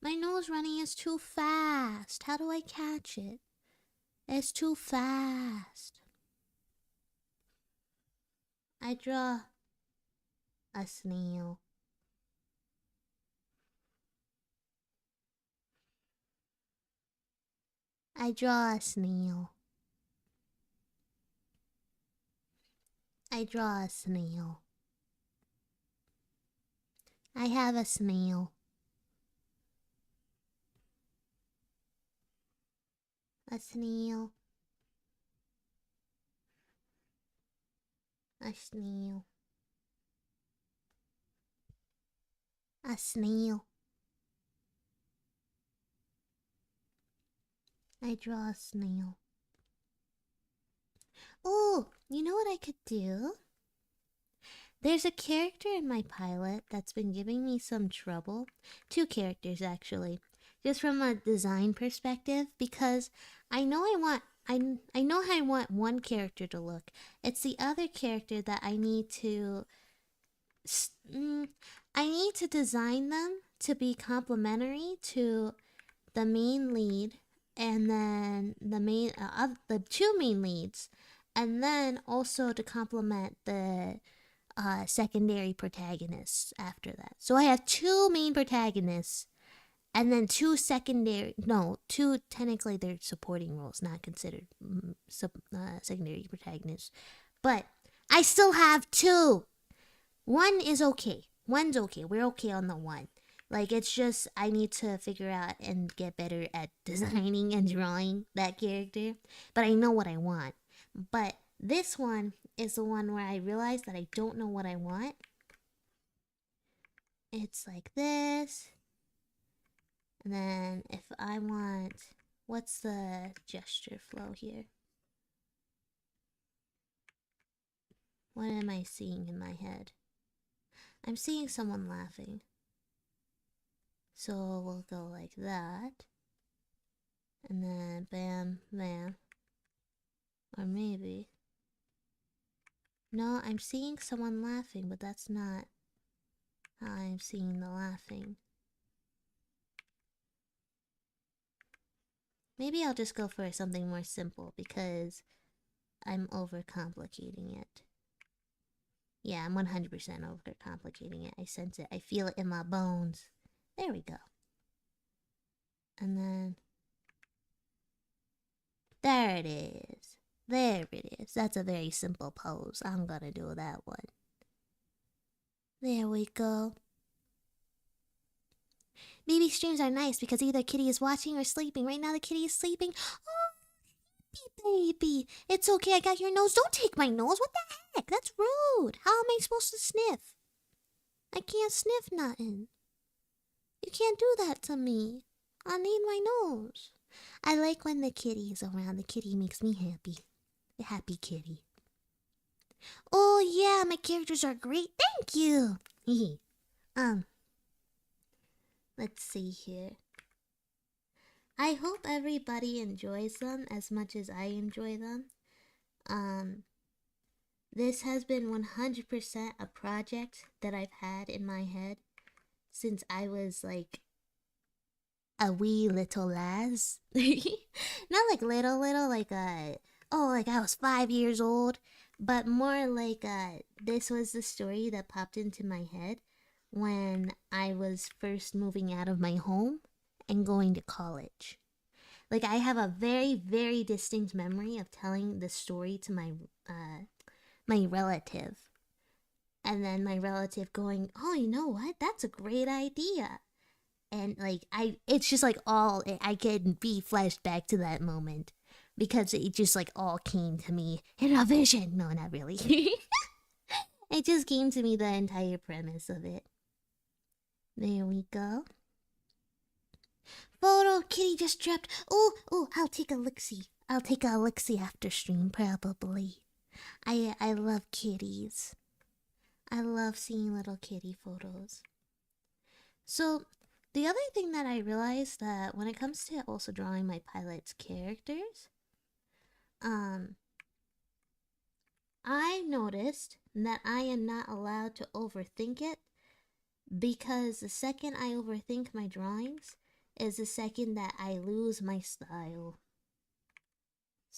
My nose running is too fast. How do I catch it? It's too fast. I draw a snail. I draw a snail. I draw a snail. I have a snail. A snail. A snail. A snail. I draw a snail. Oh, you know what I could do? There's a character in my pilot that's been giving me some trouble. Two characters, actually. Just from a design perspective, because I know I know how I want one character to look. It's the other character that I need to I need to design them to be complementary to the main lead, and then the two main leads, and then also to complement the secondary protagonists after that. So I have two main protagonists and then two secondary, no, two technically they're supporting roles, not considered secondary protagonists, but I still have two. One is okay. One's okay. We're okay on the one. Like, it's just I need to figure out and get better at designing and drawing that character. But I know what I want. But this one is the one where I realize that I don't know what I want. It's like this. And then if I want, what's the gesture flow here? What am I seeing in my head? I'm seeing someone laughing. So we'll go like that. And then bam, bam. Or maybe. No, I'm seeing someone laughing, but that's not how I'm seeing the laughing. Maybe I'll just go for something more simple because I'm overcomplicating it. Yeah, I'm 100% overcomplicating it. I sense it. I feel it in my bones. There we go. And then... there it is. There it is. That's a very simple pose. I'm gonna do that one. There we go. Baby streams are nice because either Kitty is watching or sleeping. Right now the kitty is sleeping. Oh, baby. It's okay, I got your nose. Don't take my nose. What the heck? That's rude. How am I supposed to sniff? I can't sniff nothing. You can't do that to me. I need my nose. I like when the kitty is around. The kitty makes me happy. The happy kitty. Oh yeah, my characters are great. Thank you. Let's see here. I hope everybody enjoys them as much as I enjoy them. This has been 100% a project that I've had in my head since I was like a wee little lass. Not like little, like like I was 5 years old, but more like this was the story that popped into my head when I was first moving out of my home and going to college. Like, I have a very, very distinct memory of telling the story to my relative, and then my relative going, "Oh, you know what? That's a great idea." And like it's just like I can be flashed back to that moment because it just like all came to me in a vision. No, not really. It just came to me, the entire premise of it. There we go. Photo kitty just dropped. Oh, I'll take a look-see. I'll take a look-see after stream, probably. I love kitties. I love seeing little kitty photos. So, the other thing that I realized that when it comes to also drawing my pilot's characters, I noticed that I am not allowed to overthink it, because the second I overthink my drawings is the second that I lose my style.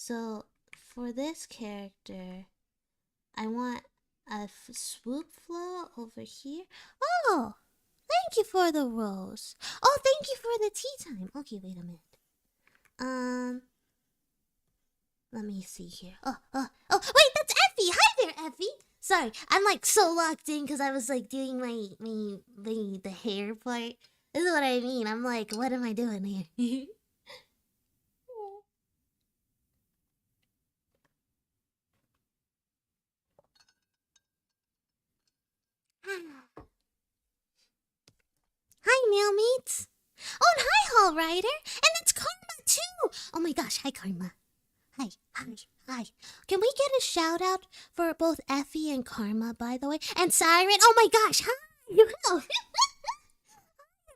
So for this character, I want a swoop flow over here. Oh, thank you for the rose. Oh, thank you for the tea time. Okay, wait a minute. Let me see here. Oh, wait, that's Effie. Hi there, Effie. Sorry, I'm like so locked in because I was like doing the hair part. This is what I mean. I'm like, what am I doing here? Hi, Mailmates. Oh, and hi, Hall Rider. And it's Karma, too. Oh my gosh, hi, Karma. Hi. Can we get a shout out for both Effie and Karma, by the way? And Siren. Oh my gosh, hi.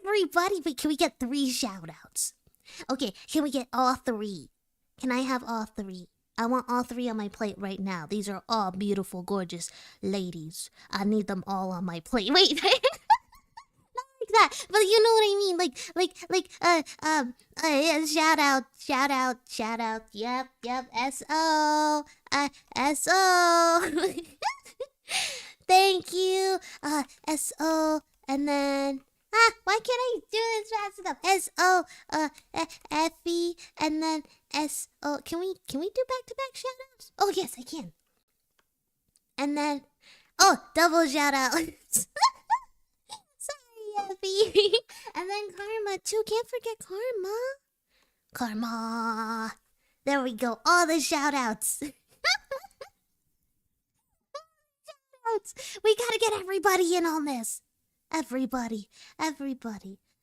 Everybody, but can we get 3 shout outs? Okay, can we get all 3? Can I have all 3? I want all 3 on my plate right now. These are all beautiful, gorgeous ladies. I need them all on my plate. Wait. That, but you know what I mean, yeah, shout out, yep, S-O, S-O, thank you, S-O, and then, why can't I do this fast enough, S-O, Effie, and then S-O, can we do back-to-back shout outs? Oh, yes, I can, and then, double shout out. Effie. And then Karma too. Can't forget Karma. Karma. There we go. All the shout outs. We gotta get everybody in on this. Everybody.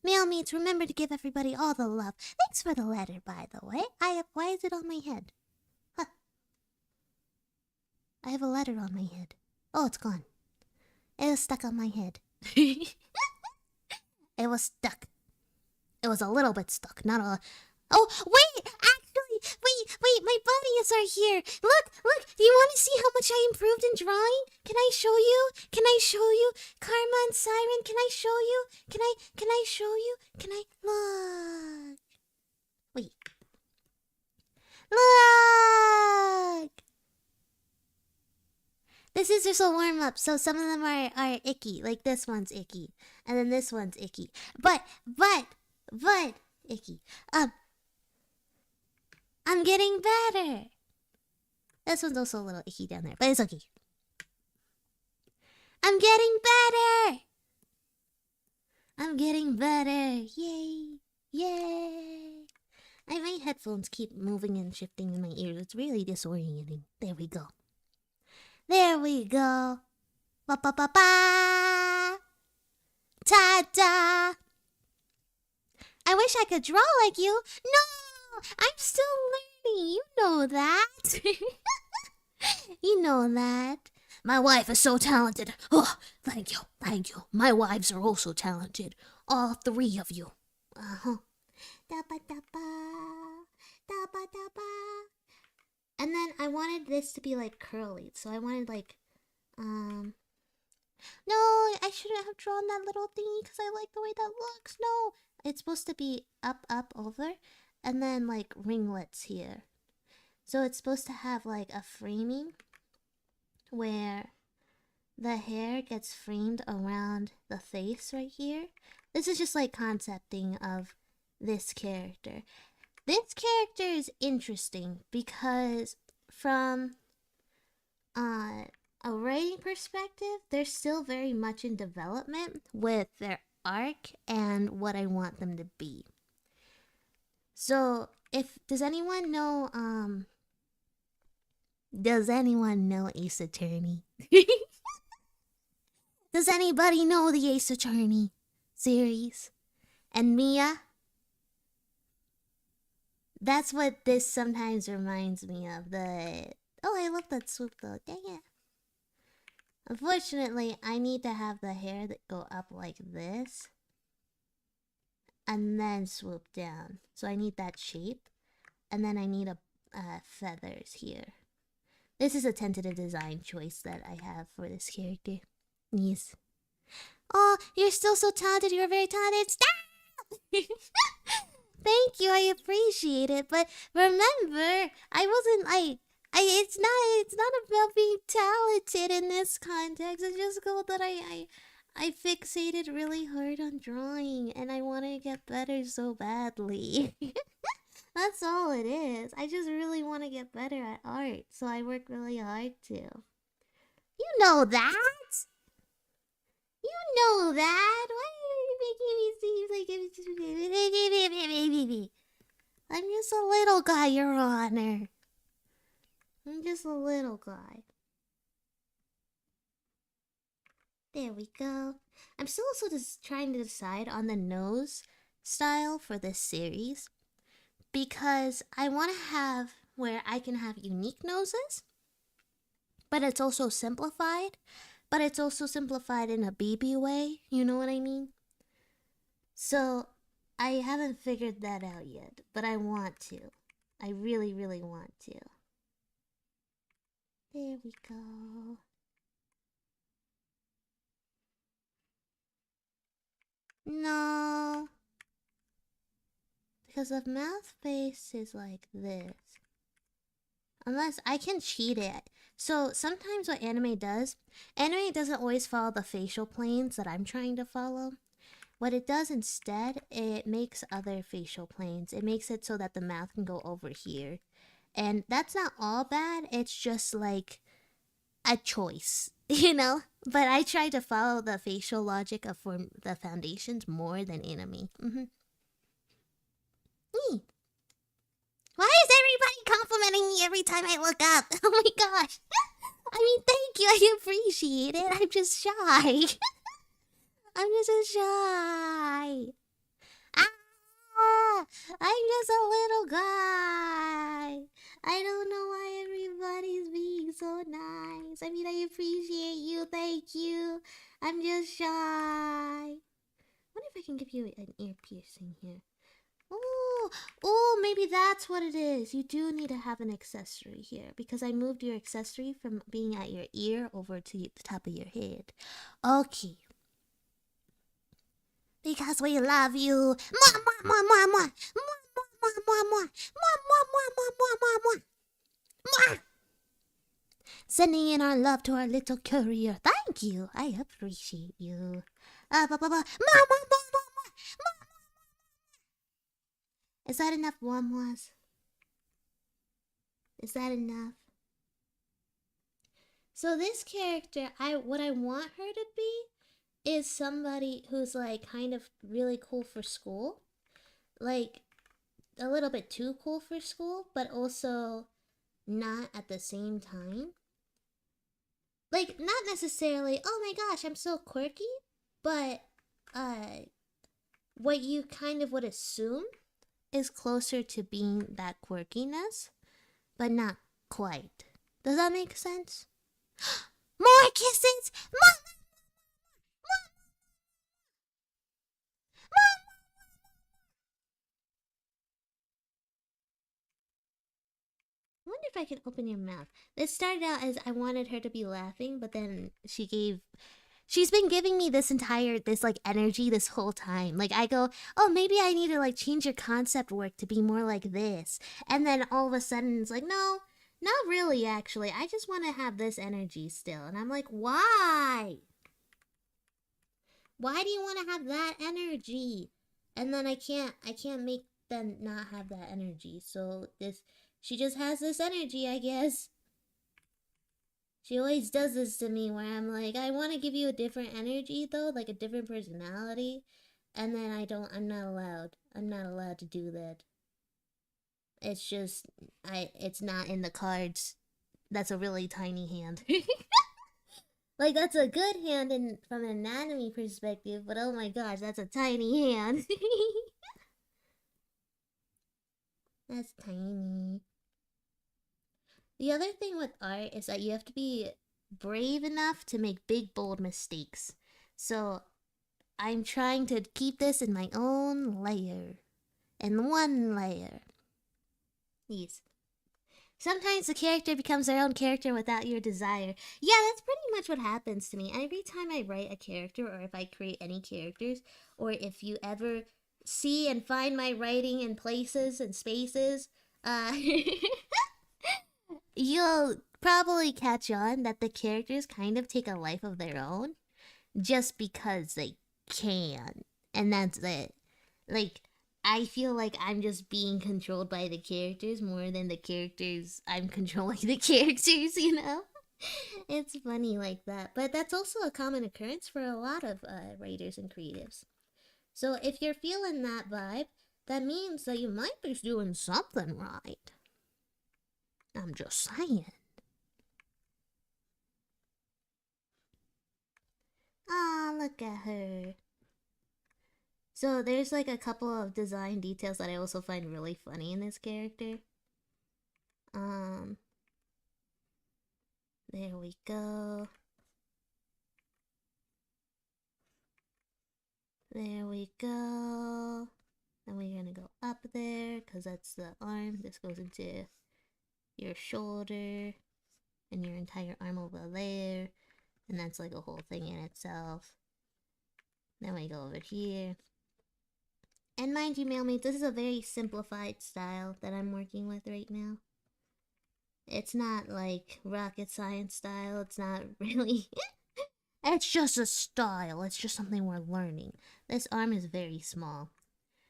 Mailmates, remember to give everybody all the love. Thanks for the letter, by the way. Why is it on my head? Huh. I have a letter on my head. Oh, it's gone. It was stuck on my head. It was stuck. It was a little bit stuck, not a... Oh, wait! Actually, wait, my buddies are here! Look! Do you want to see how much I improved in drawing? Can I show you? Karma and Siren, can I show you? Can I show you? Can I... Look! Wait. Look! This is just a warm-up, so some of them are icky. Like this one's icky. And then this one's icky. But, icky. I'm getting better. This one's also a little icky down there, but it's okay. I'm getting better. Yay. My headphones keep moving and shifting in my ears. It's really disorienting. There we go. Ba-ba-ba-ba. Ta-da. I wish I could draw like you. No, I'm still learning. You know that. You know that. My wife is so talented. Oh, thank you. My wives are also talented. All 3 of you. Uh-huh. Da-ba-da-ba. Da-ba-da-ba. And then I wanted this to be like curly. So I wanted like, no, I shouldn't have drawn that little thingy because I like the way that looks. No, it's supposed to be up, over, and then like ringlets here. So it's supposed to have like a framing where the hair gets framed around the face right here. This is just like concepting of this character. This character is interesting because from a writing perspective, they're still very much in development with their arc and what I want them to be. So, does anyone know Ace Attorney? Does anybody know the Ace Attorney series? And Mia? That's what this sometimes reminds me of. Oh, I love that swoop though. Dang it. Unfortunately, I need to have the hair that go up like this. And then swoop down. So I need that shape. And then I need feathers here. This is a tentative design choice that I have for this character. Yes. Oh, you're still so talented. You're very talented. Stop! Thank you. I appreciate it. But remember, I wasn't like. It's not about being talented in this context. It's just cool that I fixated really hard on drawing and I want to get better so badly. That's all it is. I just really want to get better at art, so I work really hard to. You know that? You know that? Why are you making me seem like I'm just a little guy, Your Honor. I'm just a little guy. There we go. I'm still also just trying to decide on the nose style for this series, because I want to have where I can have unique noses, but it's also simplified, but it's also simplified in a baby way, you know what I mean? So I haven't figured that out yet, but I want to. I really, really want to. There we go. No. Because the mouth face is like this. Unless I can cheat it. So sometimes what anime doesn't always follow the facial planes that I'm trying to follow. What it does instead, it makes other facial planes. It makes it so that the mouth can go over here. And that's not all bad, it's just like a choice, you know? But I try to follow the facial logic of the foundations more than anime. Why is everybody complimenting me every time I look up? Oh my gosh. I mean, thank you. I appreciate it. I'm just shy. I'm just so shy. Ah, I'm just a little guy. I don't know why everybody's being so nice. I mean, I appreciate you. Thank you. I'm just shy. I wonder if I can give you an ear piercing here. Oh, maybe that's what it is. You do need to have an accessory here, because I moved your accessory from being at your ear over to the top of your head. Okay. Because we love you. Mwah, mwah, mwah, mwah, mwah. Mwah, mwah, mwah, mwah, mwah. Mwah, mwah, mwah, mwah, mwah, mwah, mwah. Mwah. Sending in our love to our little courier. Thank you. I appreciate you. Mwah, mwah, mwah, mwah, mwah, mwah, mwah. Is that enough womwas? Is that enough? So this character, what I want her to be is somebody who's like kind of really cool for school. Like a little bit too cool for school, but also not at the same time. Like not necessarily, oh my gosh, I'm so quirky, but what you kind of would assume is closer to being that quirkiness, but not quite. Does that make sense? More kisses! More! I wonder if I can open your mouth. This started out as I wanted her to be laughing, but then she's been giving me this like energy this whole time. Like I go, oh, maybe I need to like change your concept work to be more like this. And then all of a sudden it's like, no, not really actually. I just want to have this energy still. And I'm like, why? Why do you want to have that energy? And then I can't make them not have that energy. So she just has this energy, I guess. She always does this to me where I'm like, I want to give you a different energy though, like a different personality. And then I'm not allowed. I'm not allowed to do that. It's just, it's not in the cards. That's a really tiny hand. Like, that's a good hand from an anatomy perspective, but oh my gosh, that's a tiny hand. That's tiny. The other thing with art is that you have to be brave enough to make big, bold mistakes. So I'm trying to keep this in my own layer. In one layer. Yes. Sometimes the character becomes their own character without your desire. Yeah, that's pretty much what happens to me. Every time I write a character, or if I create any characters, or if you ever see and find my writing in places and spaces, uh, you'll probably catch on that the characters kind of take a life of their own just because they can. And that's it. Like, I feel like I'm just being controlled by the characters more than the characters I'm controlling the characters, you know? It's funny like that. But that's also a common occurrence for a lot of writers and creatives. So if you're feeling that vibe, that means that you might be doing something right. I'm just saying. Ah, look at her. So there's like a couple of design details that I also find really funny in this character. Um, there we go. There we go. Then we're gonna go up there because that's the arm. This goes into your shoulder and your entire arm over there. And that's like a whole thing in itself. Then we go over here. And mind you, Mailmates, this is a very simplified style that I'm working with right now. It's not like rocket science style. It's not really... It's just a style. It's just something we're learning. This arm is very small.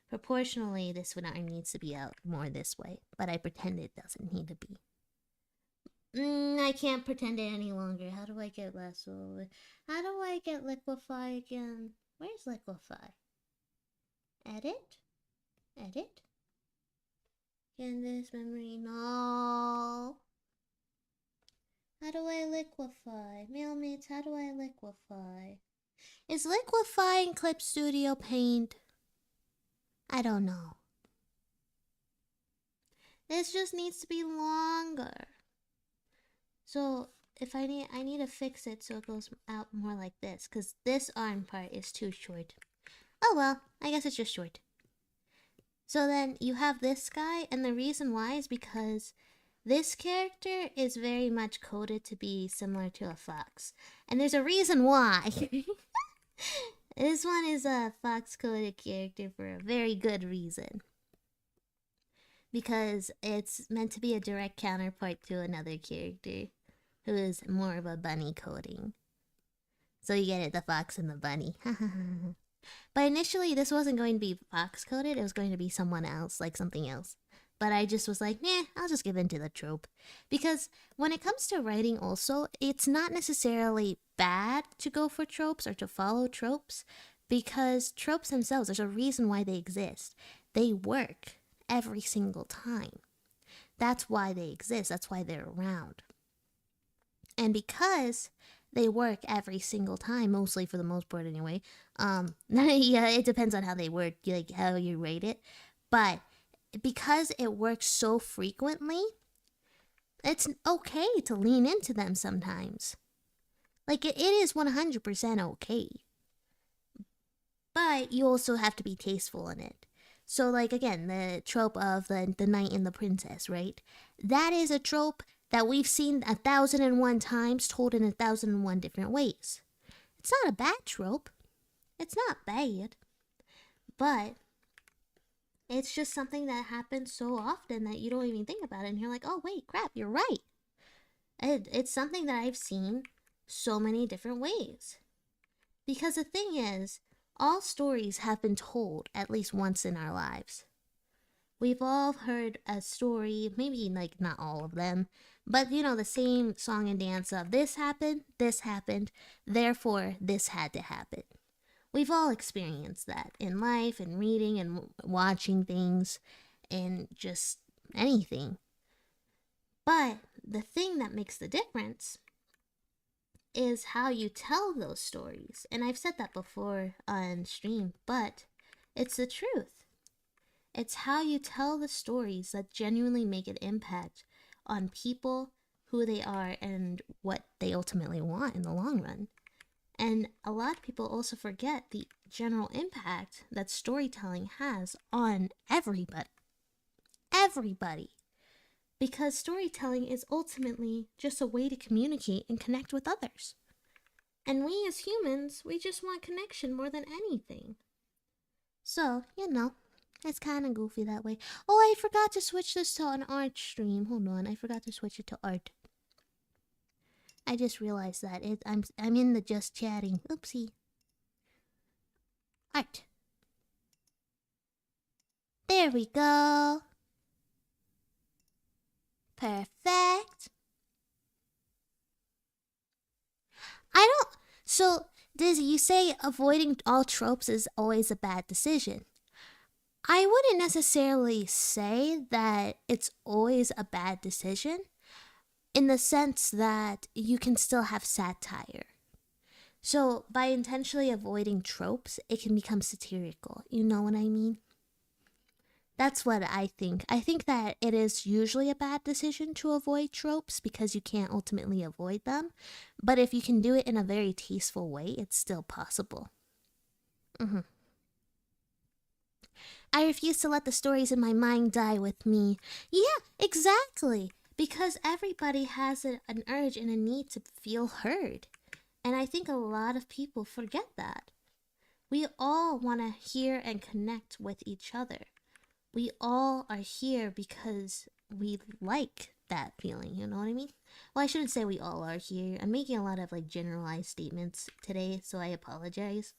Proportionally, this arm needs to be out more this way. But I pretend it doesn't need to be. I can't pretend it any longer. How do I get less over? How do I get liquefy again? Where's liquefy? Edit? Edit? Canvas memory? No. How do I liquefy? Mailmates, how do I liquefy? Is liquefy in Clip Studio Paint? I don't know. This just needs to be longer. So if I need to fix it so it goes out more like this, because this arm part is too short. Oh well, I guess it's just short. So then you have this guy, and the reason why is because this character is very much coded to be similar to a fox. And there's a reason why. This one is a fox-coded character for a very good reason. Because it's meant to be a direct counterpart to another character who is more of a bunny coding. So you get it, the fox and the bunny. But initially, this wasn't going to be fox-coded. It was going to be someone else, like something else. But I just was like, nah, I'll just give in to the trope. Because when it comes to writing also, it's not necessarily bad to go for tropes or to follow tropes. Because tropes themselves, there's a reason why they exist. They work every single time. That's why they exist. That's why they're around. And because they work every single time, mostly for the most part anyway. Yeah, it depends on how they work, like how you rate it. But because it works so frequently, it's okay to lean into them sometimes. Like, it is 100% okay. But you also have to be tasteful in it. So, like, again, the trope of the knight and the princess, right? That is a trope that we've seen 1,001 times told in 1,001 different ways. It's not a bad trope. It's not bad. But it's just something that happens so often that you don't even think about it. And you're like, oh, wait, crap, you're right. It's something that I've seen so many different ways. Because the thing is, all stories have been told at least once in our lives. We've all heard a story, maybe like not all of them, but you know, the same song and dance of this happened, therefore this had to happen. We've all experienced that in life and reading and watching things and just anything. But the thing that makes the difference is how you tell those stories. And I've said that before on stream, but it's the truth. It's how you tell the stories that genuinely make an impact on people, who they are, and what they ultimately want in the long run. And a lot of people also forget the general impact that storytelling has on everybody. Everybody. Because storytelling is ultimately just a way to communicate and connect with others. And we as humans, we just want connection more than anything. So, it's kind of goofy that way. Oh, I forgot to switch this to an art stream. Hold on, I forgot to switch it to art. I just realized that I'm in the just chatting. Oopsie. Art. There we go. Perfect. So, Dizzy, you say avoiding all tropes is always a bad decision. I wouldn't necessarily say that it's always a bad decision, in the sense that you can still have satire. So, by intentionally avoiding tropes, it can become satirical. You know what I mean? That's what I think. I think that it is usually a bad decision to avoid tropes because you can't ultimately avoid them. But if you can do it in a very tasteful way, it's still possible. I refuse to let the stories in my mind die with me. Yeah, exactly. Because everybody has an urge and a need to feel heard. And I think a lot of people forget that. We all want to hear and connect with each other. We all are here because we like that feeling, you know what I mean? Well, I shouldn't say we all are here. I'm making a lot of like generalized statements today, so I apologize.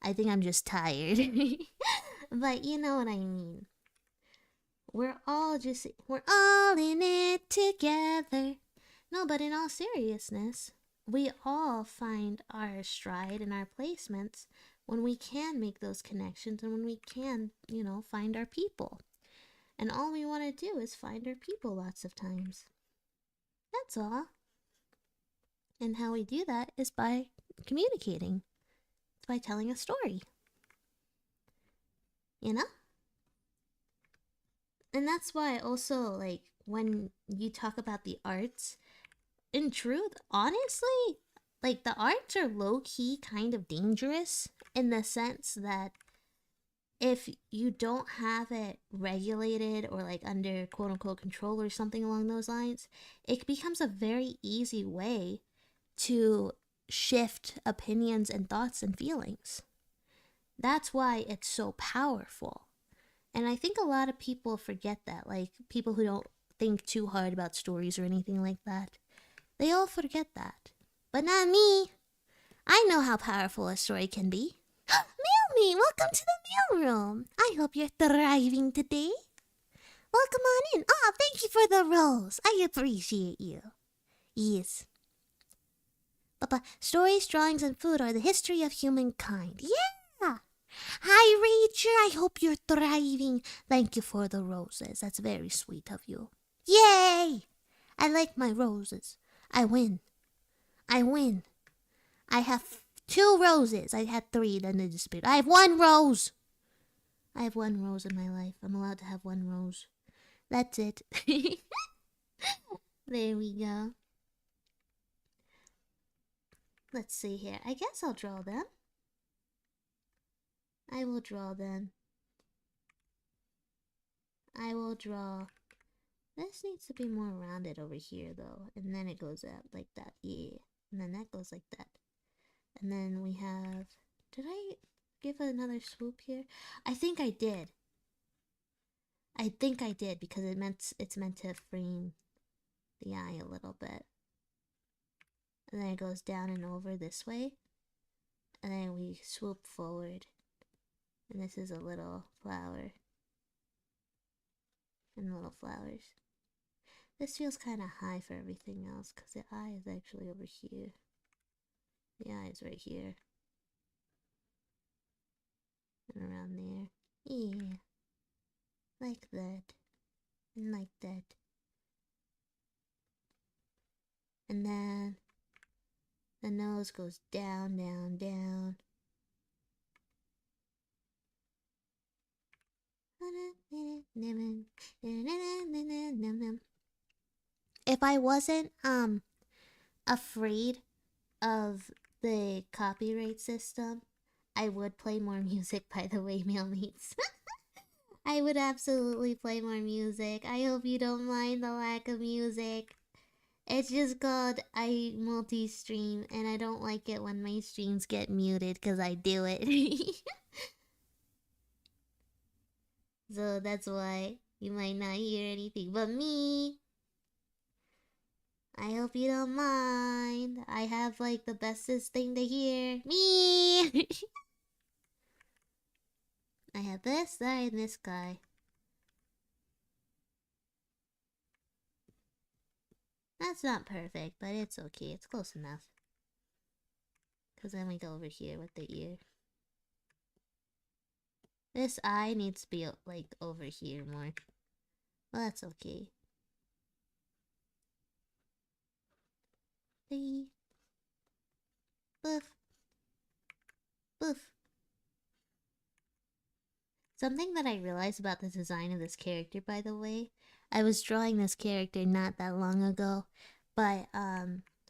I think I'm just tired. But you know what I mean. We're all in it together. No, but in all seriousness, we all find our stride and our placements when we can make those connections and when we can, find our people. And all we want to do is find our people lots of times. That's all. And how we do that is by communicating. It's by telling a story. You know? And that's why also, like, when you talk about the arts, in truth, honestly, like, the arts are low-key kind of dangerous in the sense that if you don't have it regulated or like under quote-unquote control or something along those lines, it becomes a very easy way to shift opinions and thoughts and feelings. That's why it's so powerful. And I think a lot of people forget that, like people who don't think too hard about stories or anything like that. They all forget that. But not me. I know how powerful a story can be. Mailme, welcome to the mailroom. I hope you're thriving today. Welcome on in. Oh, thank you for the rose. I appreciate you. Yes. Papa, stories, drawings, and food are the history of humankind. Yeah. Hi, Rachel. I hope you're thriving. Thank you for the roses. That's very sweet of you. Yay! I like my roses. I win. I have 2 roses. I had 3, then they disappeared. I have 1 rose. I have 1 rose in my life. I'm allowed to have 1 rose. That's it. There we go. Let's see here. I guess I'll draw them. I will draw them. I will draw. This needs to be more rounded over here, though. And then it goes out like that. Yeah. And then that goes like that. And then we have... Did I give another swoop here? I think I did. Because it's meant to frame the eye a little bit. And then it goes down and over this way. And then we swoop forward. And this is a little flower. And little flowers. This feels kind of high for everything else because the eye is actually over here. The eye is right here. And around there. Yeah. Like that. And like that. And then the nose goes down, down, down. If I wasn't afraid of the copyright system, I would play more music, by the way, mailmates. I would absolutely play more music. I hope you don't mind the lack of music. It's just called I multi-stream, and I don't like it when my streams get muted because I do it. So that's why you might not hear anything but me. I hope you don't mind. I have like the bestest thing to hear. Me! I have this guy and this guy. That's not perfect, but it's okay. It's close enough. Because then we go over here with the ear. This eye needs to be like over here more. Well, that's okay. Bee. Boof. Boof. Something that I realized about the design of this character, by the way, I was drawing this character not that long ago, but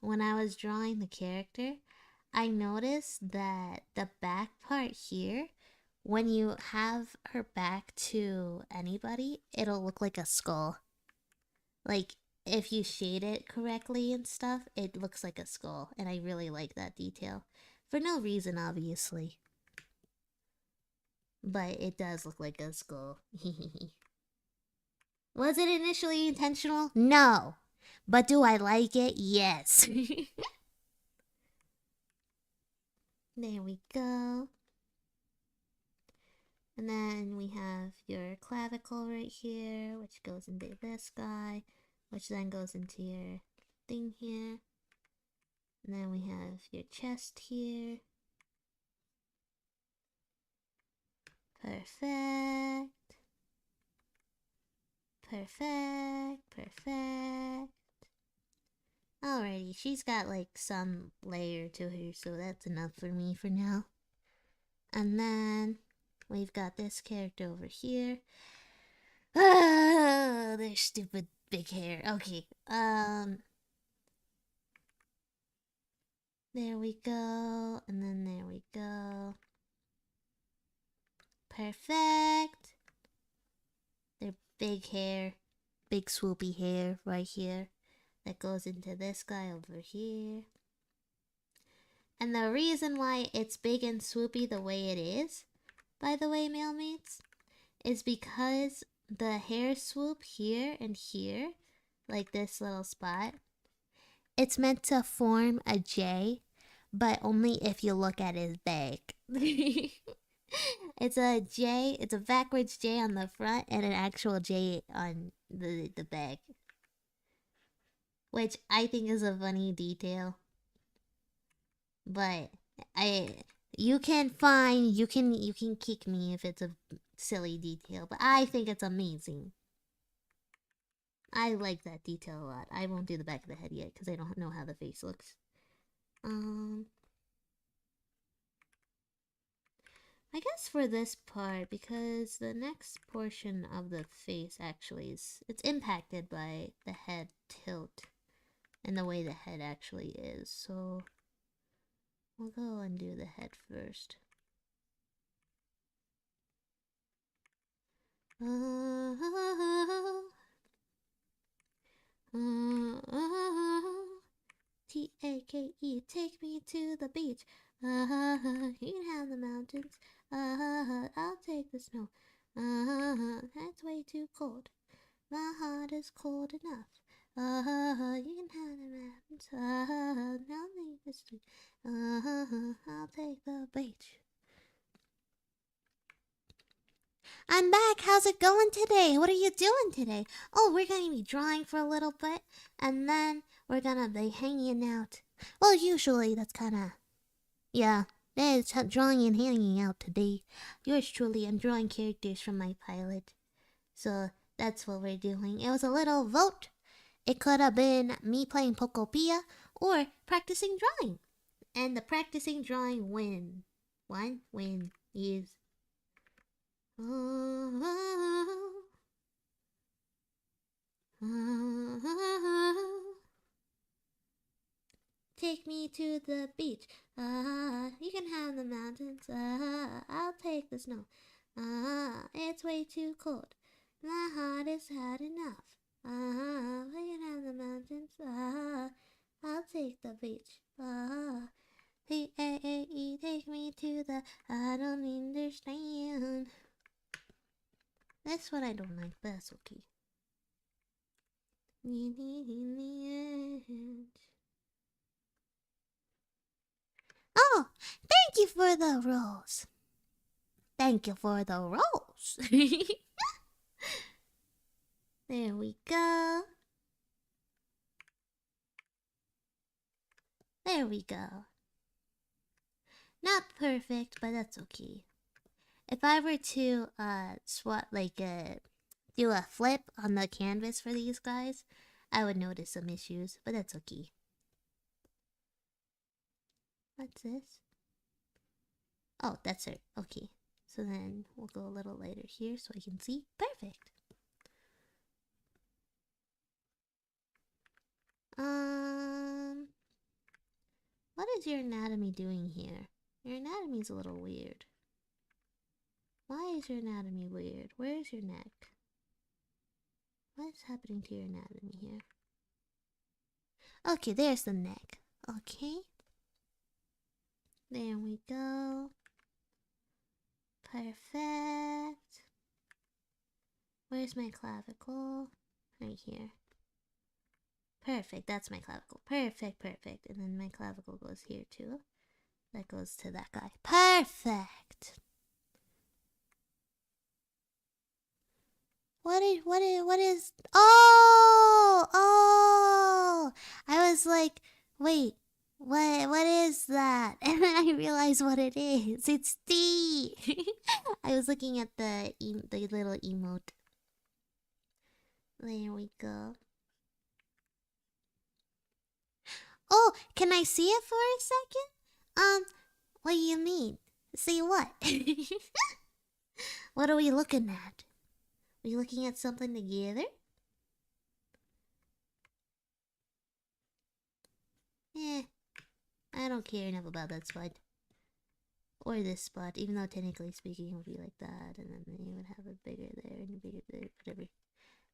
when I was drawing the character, I noticed that the back part here, when you have her back to anybody, it'll look like a skull. Like, if you shade it correctly and stuff, it looks like a skull, and I really like that detail. For no reason, obviously. But it does look like a skull. Was it initially intentional? No. But do I like it? Yes. There we go. And then we have your clavicle right here, which goes into this guy, which then goes into your thing here. And then we have your chest here. Perfect. Perfect. Perfect. Alrighty, she's got like some layer to her, so that's enough for me for now. And then we've got this character over here. Ah, their stupid big hair. Okay, there we go, and then there we go. Perfect. Their big hair, big swoopy hair right here. That goes into this guy over here. And the reason why it's big and swoopy the way it is, by the way, male mates, is because the hair swoop here and here, like this little spot, it's meant to form a J, but only if you look at his back. It's a J, it's a backwards J on the front and an actual J on the back. Which I think is a funny detail. But you can kick me if it's a silly detail, but I think it's amazing. I like that detail a lot. I won't do the back of the head yet because I don't know how the face looks. I guess for this part, because the next portion of the face actually it's impacted by the head tilt and the way the head actually is. So we'll go and do the head first. T-A-K-E, take me to the beach. You can have the mountains. I'll take the snow. That's way too cold. My heart is cold enough. You can have the mountains. I'll take the street. I'll take the beach. I'm back. How's it going today? What are you doing today? Oh, we're going to be drawing for a little bit, and then we're going to be hanging out. Well, usually that's kind of... Yeah, there's drawing and hanging out today. Yours truly, I'm drawing characters from my pilot. So that's what we're doing. It was a little vote. It could have been me playing Pokopia or practicing drawing. And the practicing drawing win is... Take me to the beach. You can have the mountains. I'll take the snow. It's way too cold. My heart is hot enough. You can have the mountains. I'll take the beach. P-A-A-E, take me to the... I don't understand. This one I don't like, but that's okay. Oh, thank you for the rose. Thank you for the rose. There we go. There we go. Not perfect, but that's okay. If I were to do a flip on the canvas for these guys, I would notice some issues, but that's okay. What's this? Oh, that's her. Okay. So then we'll go a little lighter here so I can see. Perfect. What is your anatomy doing here? Your anatomy's a little weird. Why is your anatomy weird? Where's your neck? What is happening to your anatomy here? Okay, there's the neck. Okay. There we go. Perfect. Where's my clavicle? Right here. Perfect, that's my clavicle. Perfect, perfect. And then my clavicle goes here too. That goes to that guy. Perfect. What is... Oh! I was like, wait, what is that? And then I realized what it is. It's D. I was looking at the little emote. There we go. Oh, can I see it for a second? What do you mean? See what? What are we looking at? Are we looking at something together? I don't care enough about that spot. Or this spot, even though technically speaking it would be like that, and then you would have a bigger there and a bigger there, whatever.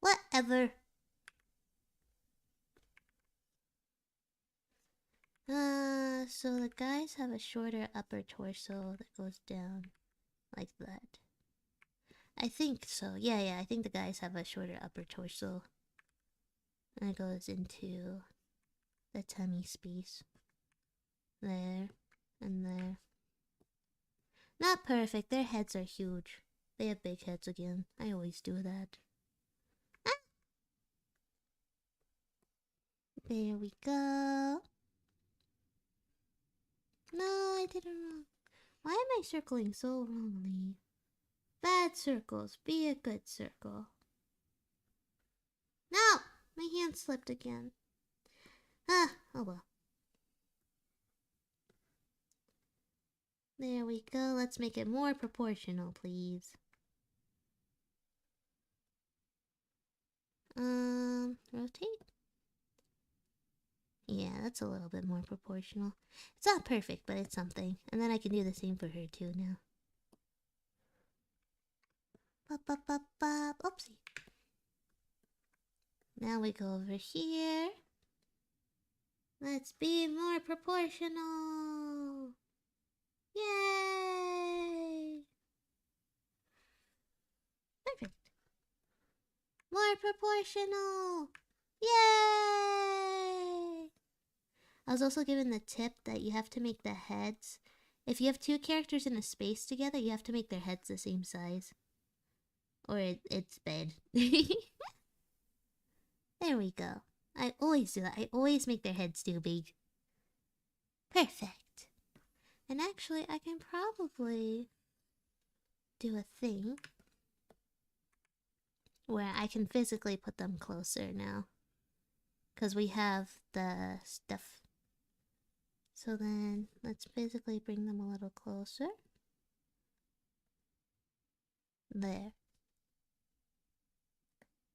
Whatever! So the guys have a shorter upper torso that goes down like that. I think so. Yeah, I think the guys have a shorter upper torso. And it goes into the tummy space. There. And there. Not perfect. Their heads are huge. They have big heads again. I always do that. Ah! There we go. No, I did it wrong. Why am I circling so wrongly? Bad circles. Be a good circle. No! My hand slipped again. Oh well. There we go. Let's make it more proportional, please. Rotate? Yeah, that's a little bit more proportional. It's not perfect, but it's something. And then I can do the same for her too now. Bop, bop, bop, bop. Oopsie. Now we go over here. Let's be more proportional. Yay! Perfect. More proportional. Yay! I was also given the tip that you have to make the heads. If you have two characters in a space together, you have to make their heads the same size. Or it's bad. There we go. I always do that. I always make their heads too big. Perfect. And actually, I can probably do a thing where I can physically put them closer now. Because we have the stuff. So then, let's physically bring them a little closer. There.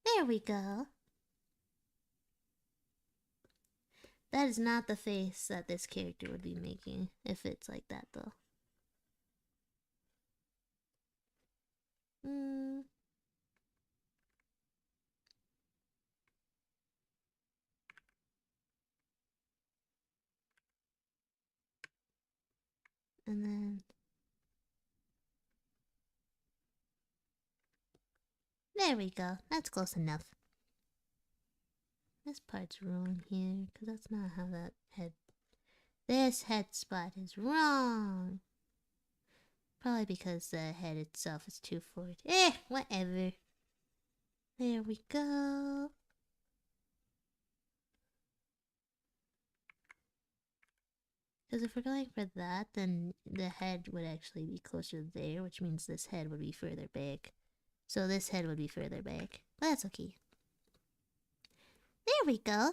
There we go. That is not the face that this character would be making if it's like that though. And then There we go. That's close enough. This part's wrong here, because that's not how that head... This head spot is wrong. Probably because the head itself is too forward. Whatever. There we go. Because if we're going for that, then the head would actually be closer there, which means this head would be further back. So this head would be further back. But that's okay. There we go.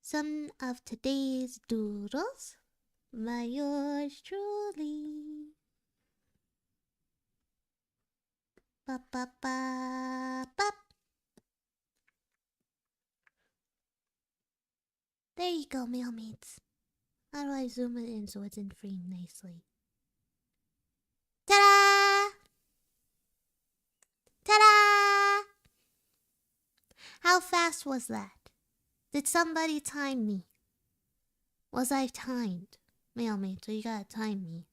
Some of today's doodles by yours truly. Ba ba ba ba. There you go, mailmates. How do I zoom it in so it's in frame nicely? Ta-da! Ta-da! How fast was that? Did somebody time me? Was I timed? Mailmate, so you gotta time me.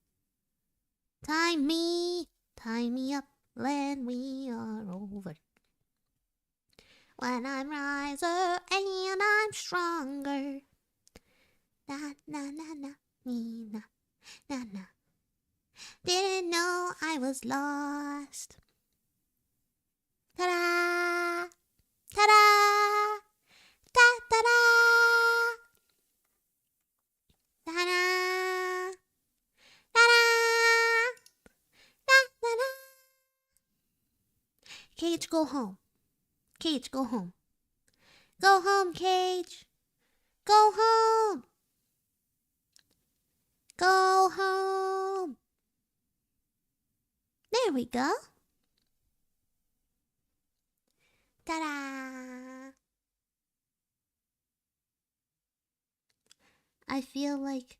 Time me! Time me up when we are over. When I'm riser and I'm stronger. Na na na na, me na, na na. Didn't know I was lost. Ta-da! Ta-da! Ta-da-da! Ta-da! Ta-da! Ta-da-da! Cage, go home. Cage, go home. Go home, Cage. Go home. Go home. There we go. Ta-da! I feel like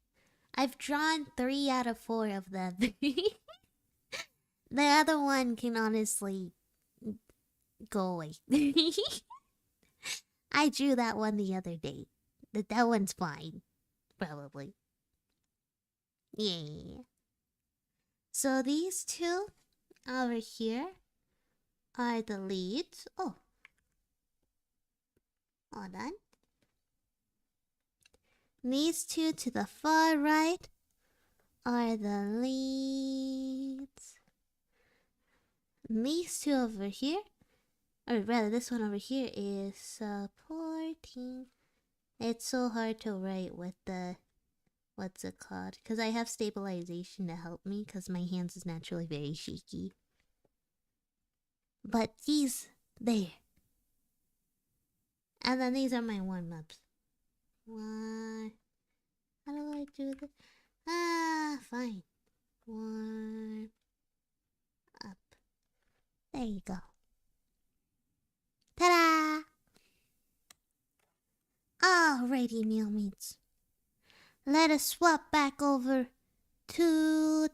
I've drawn 3 out of 4 of them. The other one can honestly go away. I drew that one the other day. That one's fine. Probably. Yeah. So these two over here are the leads. Oh. Hold on. These two to the far right are the leads. And these two over here, or rather this one over here, is supporting. It's so hard to write with the, what's it called? Because I have stabilization to help me because my hands is naturally very shaky. But these, there. And then these are my warm-ups. One. How do I do this? Fine. Warm up. There you go. Ta-da! Alrighty, mailmates. Let us swap back over to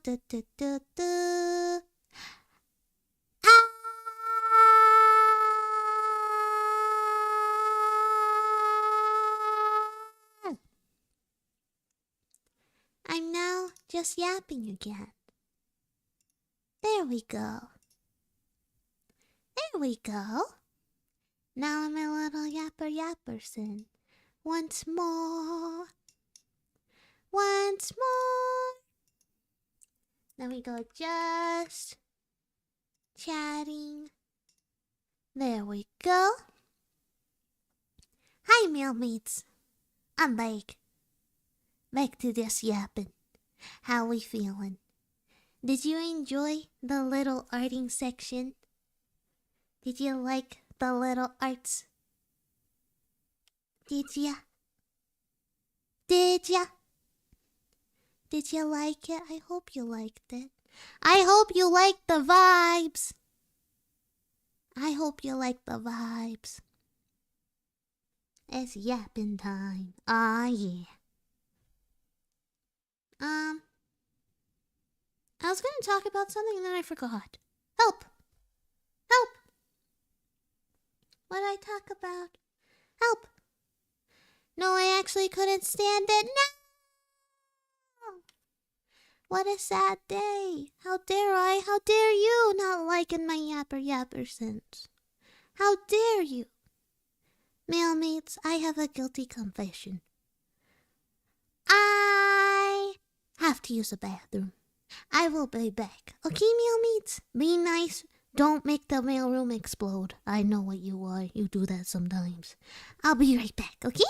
I'm now just yapping again. There we go. There we go. Now I'm a little yapperson. Once more. Once more. Then we go just chatting. There we go. Hi, mailmates. I'm back. Back to this yapping. How we feeling? Did you enjoy the little arting section? Did you like the little arts? Did ya? Did ya? Did you like it? I hope you liked it. I hope you liked the vibes. I hope you like the vibes. It's yapping time. Ah, yeah. I was gonna talk about something and then I forgot. Help! Help! What did I talk about? Help! No, I actually couldn't stand it. No! What a sad day. How dare you not liking my yapper sense. How dare you? Mailmates, I have a guilty confession. I have to use the bathroom. I will be back. Okay, mailmates? Be nice. Don't make the mailroom explode. I know what you are. You do that sometimes. I'll be right back, okay?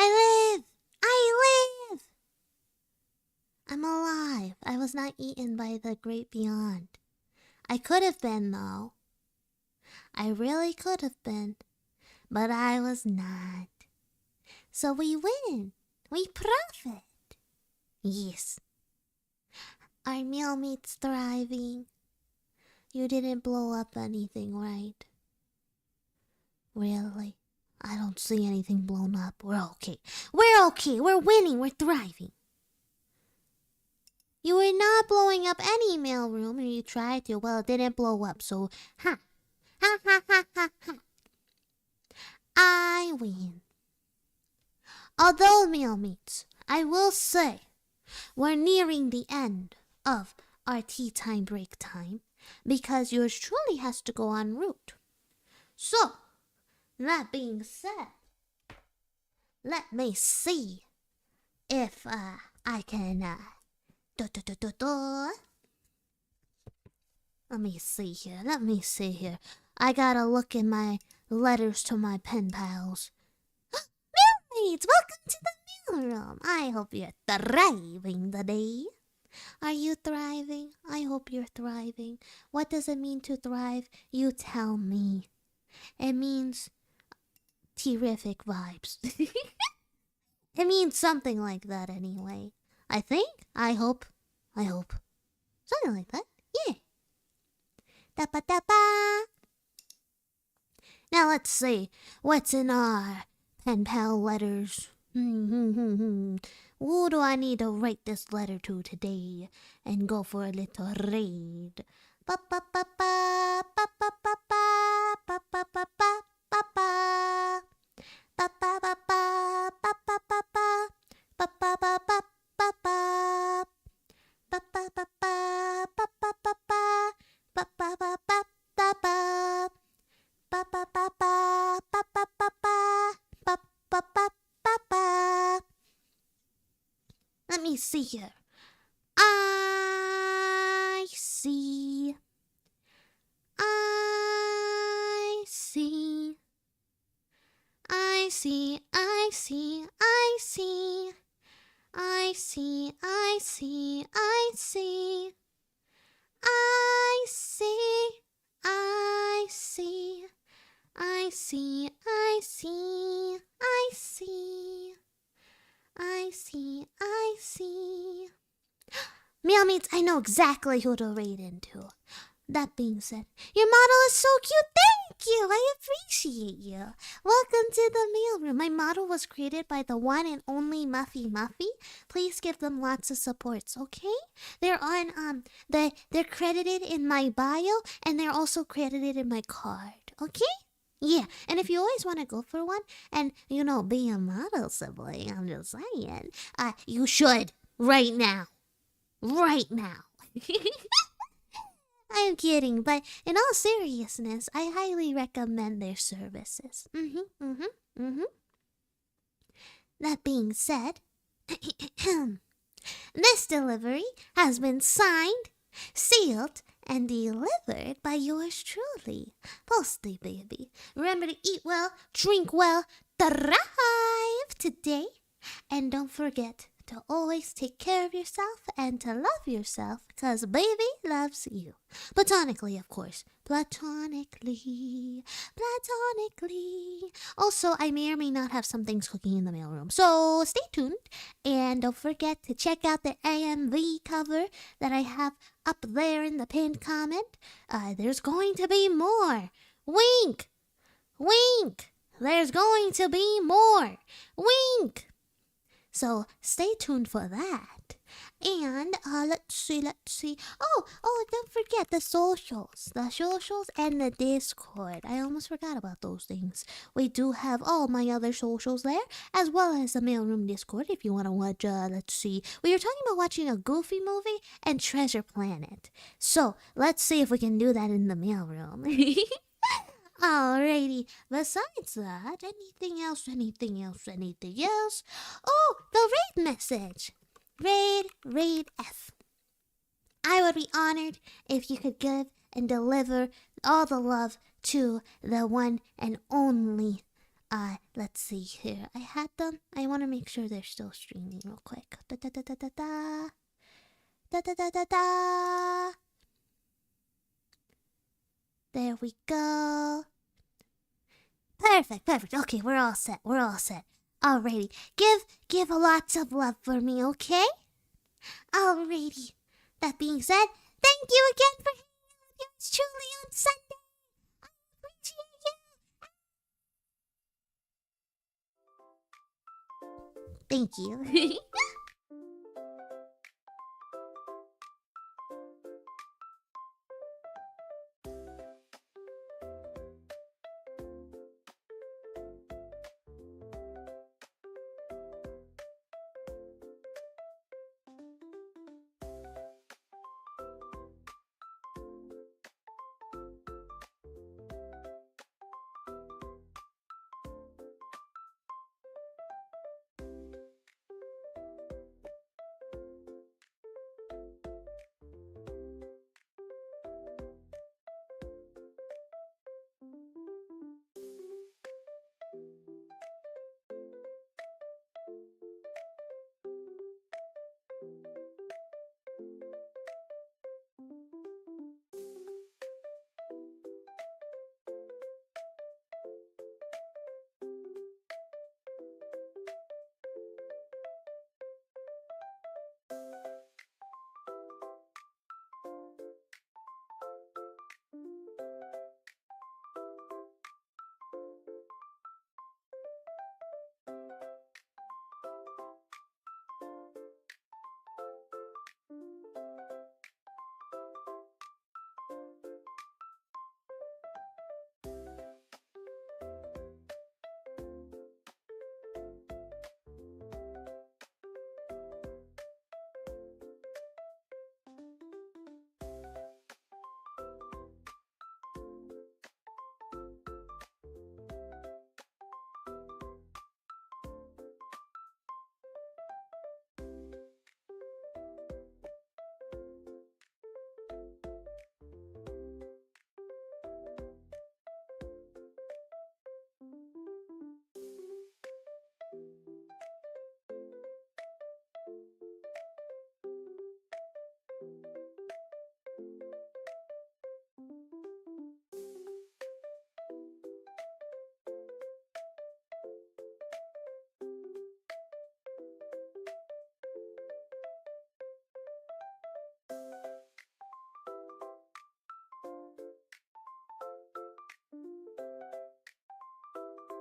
I live! I live! I'm alive. I was not eaten by the great beyond. I could have been, though. I really could have been. But I was not. So we win. We profit. Yes. Our mealmate's thriving. You didn't blow up anything, right? Really? I don't see anything blown up. We're okay. We're okay. We're winning. We're thriving. You were not blowing up any mailroom, and you tried to. Well, it didn't blow up, so ha. Ha ha ha ha ha. I win. Although, mealmates, I will say we're nearing the end of our tea time break time because yours truly has to go en route. So, that being said, let me see if I can let me see here. I gotta look in my letters to my pen pals. Mailmates, welcome to the mailroom. I hope you're thriving today. Are you thriving? I hope you're thriving. What does it mean to thrive? You tell me. It means terrific vibes. It means something like that anyway. I think. I hope. Something like that. Yeah. Da-ba-da-ba. Now let's see. What's in our pen pal letters? Who do I need to write this letter to today and go for a little raid? Ba ba ba ba ba ba ba ba Let me see here. I see. I see. I see. I see. I see. I see. I see. I see. I see. I see. I see. I see. I see. I see. I see. Meow Meats, I know exactly who to raid into. That being said, your model is so cute. Thank you. I appreciate you. Welcome to the mailroom. My model was created by the one and only Muffy Muffy. Please give them lots of supports, okay? They're on they're credited in my bio and they're also credited in my card, okay? Yeah, and if you always want to go for one and be a model sibling, I'm just saying, you should right now. Right now. I'm kidding, but in all seriousness, I highly recommend their services. That being said, this delivery has been signed, sealed, and delivered by yours truly, Posty Baby. Remember to eat well, drink well, thrive today, and don't forget to always take care of yourself and to love yourself, because baby loves you. Platonically, of course. Platonically. Also, I may or may not have some things cooking in the mailroom, so stay tuned. And don't forget to check out the AMV cover that I have up there in the pinned comment. There's going to be more. Wink! Wink! There's going to be more. Wink! So stay tuned for that. And let's see. Oh, don't forget the socials and the Discord. I almost forgot about those things. We do have all my other socials there, as well as the mailroom Discord if you want to watch. Let's see. We were talking about watching a Goofy movie and Treasure Planet. So let's see if we can do that in the mailroom. Alrighty, besides that, anything else? Oh, the raid message. Raid F. I would be honored if you could give and deliver all the love to the one and only. Let's see here. I had them. I want to make sure they're still streaming real quick. There we go. Perfect. Okay, we're all set. Alrighty. Give a lots of love for me, okay? Alrighty. That being said, thank you again for hanging out with yours truly on Sunday. I appreciate you. Thank you.